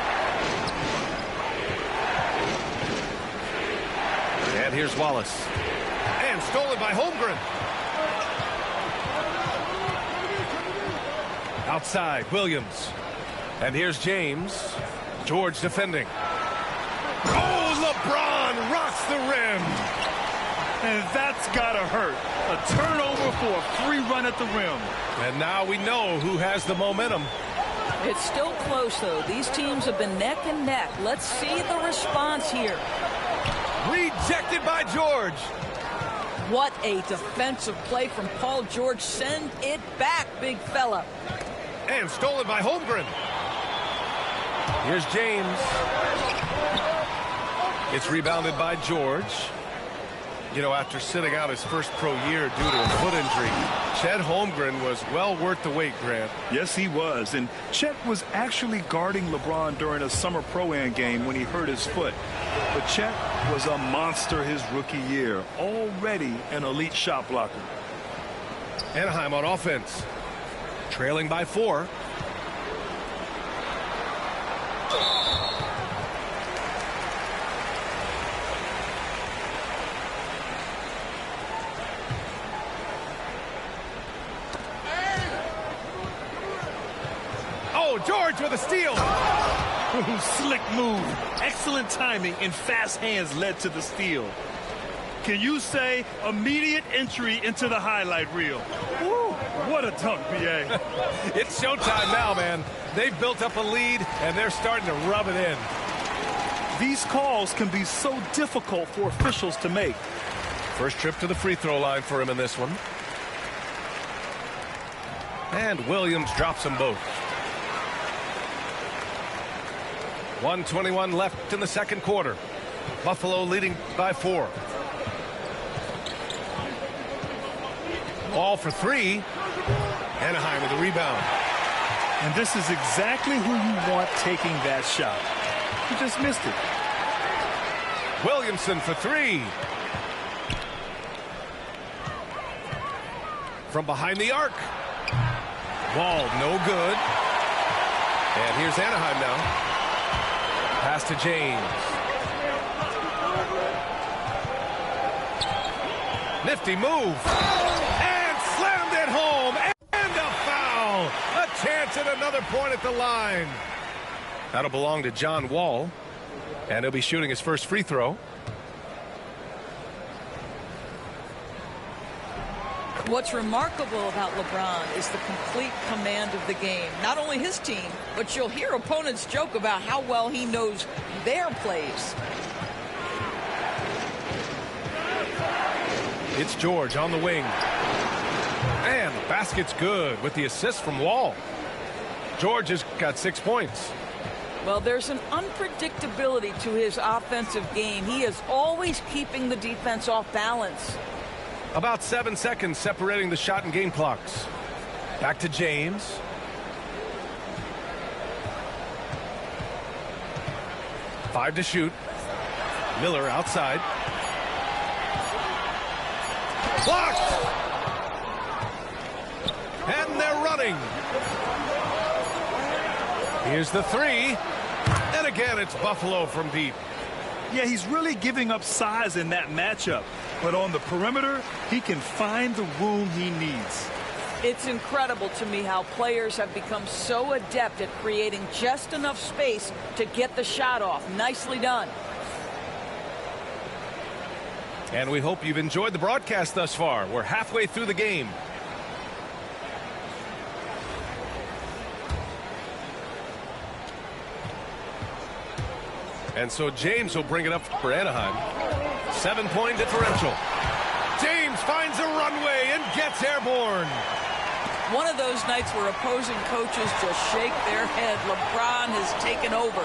And here's Wallace. And stolen by Holmgren. Outside, Williams. And here's James. George defending. Oh, LeBron rocks the rim. And that's gotta hurt. A turnover for a free run at the rim. And now we know who has the momentum. It's still close, though. These teams have been neck and neck. Let's see the response here. Rejected by George. What a defensive play from Paul George. Send it back, big fella. And stolen by Holmgren. Here's James. It's rebounded by George. You know, after sitting out his first pro year due to a foot injury, Chet Holmgren was well worth the wait, Grant. Yes, he was. And Chet was actually guarding LeBron during a summer pro-am game when he hurt his foot. But Chet was a monster his rookie year, already an elite shot blocker. Anaheim on offense, trailing by 4. Oh, George with a steal. Slick move. Excellent timing and fast hands led to the steal. Can you say immediate entry into the highlight reel? Woo, what a dunk, B.A. It's showtime now, man. They've built up a lead, and they're starting to rub it in. These calls can be so difficult for officials to make. First trip to the free throw line for him in this one. And Williams drops them both. 1:21 left in the second quarter. Buffalo leading by 4. Ball for 3. Anaheim with a rebound. And this is exactly who you want taking that shot. He just missed it. Williamson for 3. From behind the arc. Wall no good. And here's Anaheim now. Pass to James. Nifty move. And slammed it home. And a foul. A chance at another point at the line. That'll belong to John Wall. And he'll be shooting his first free throw. What's remarkable about LeBron is the complete command of the game. Not only his team, but you'll hear opponents joke about how well he knows their plays. It's George on the wing. And the basket's good with the assist from Wall. George has got 6 points. Well, there's an unpredictability to his offensive game. He is always keeping the defense off balance. About 7 seconds separating the shot and game clocks. Back to James. Five to shoot. Miller outside. Blocked! And they're running. Here's the 3. And again, it's Buffalo from deep. Yeah, he's really giving up size in that matchup. But on the perimeter, he can find the room he needs. It's incredible to me how players have become so adept at creating just enough space to get the shot off. Nicely done. And we hope you've enjoyed the broadcast thus far. We're halfway through the game. And so James will bring it up for Anaheim. 7-point differential. James finds a runway and gets airborne. One of those nights where opposing coaches just shake their head. LeBron has taken over.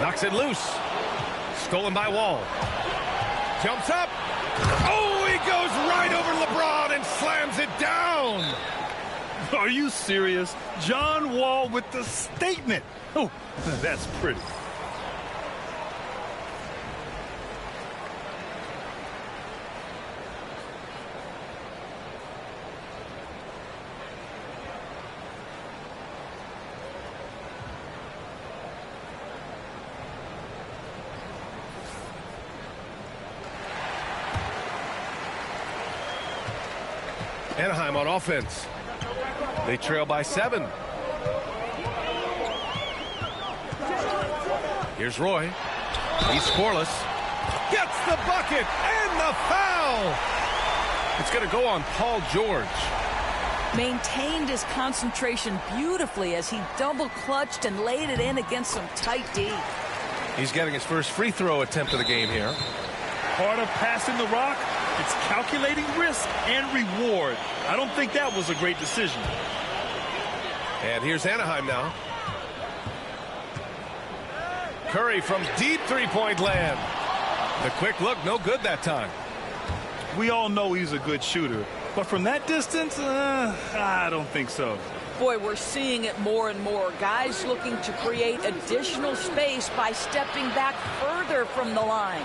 Knocks it loose. Stolen by Wall. Jumps up. Oh, he goes right over LeBron and slams it down. Are you serious? John Wall with the statement. Oh, that's pretty. Anaheim on offense. They trail by 7. Here's Roy. He's scoreless. Gets the bucket and the foul. It's going to go on Paul George. Maintained his concentration beautifully as he double clutched and laid it in against some tight D. He's getting his first free throw attempt of the game here. part of passing the rock, it's calculating risk and reward. I don't think that was a great decision. And here's Anaheim now. Curry from deep three-point land. The quick look, no good that time. We all know he's a good shooter, but from that distance, I don't think so. Boy, we're seeing it more and more. Guys looking to create additional space by stepping back further from the line.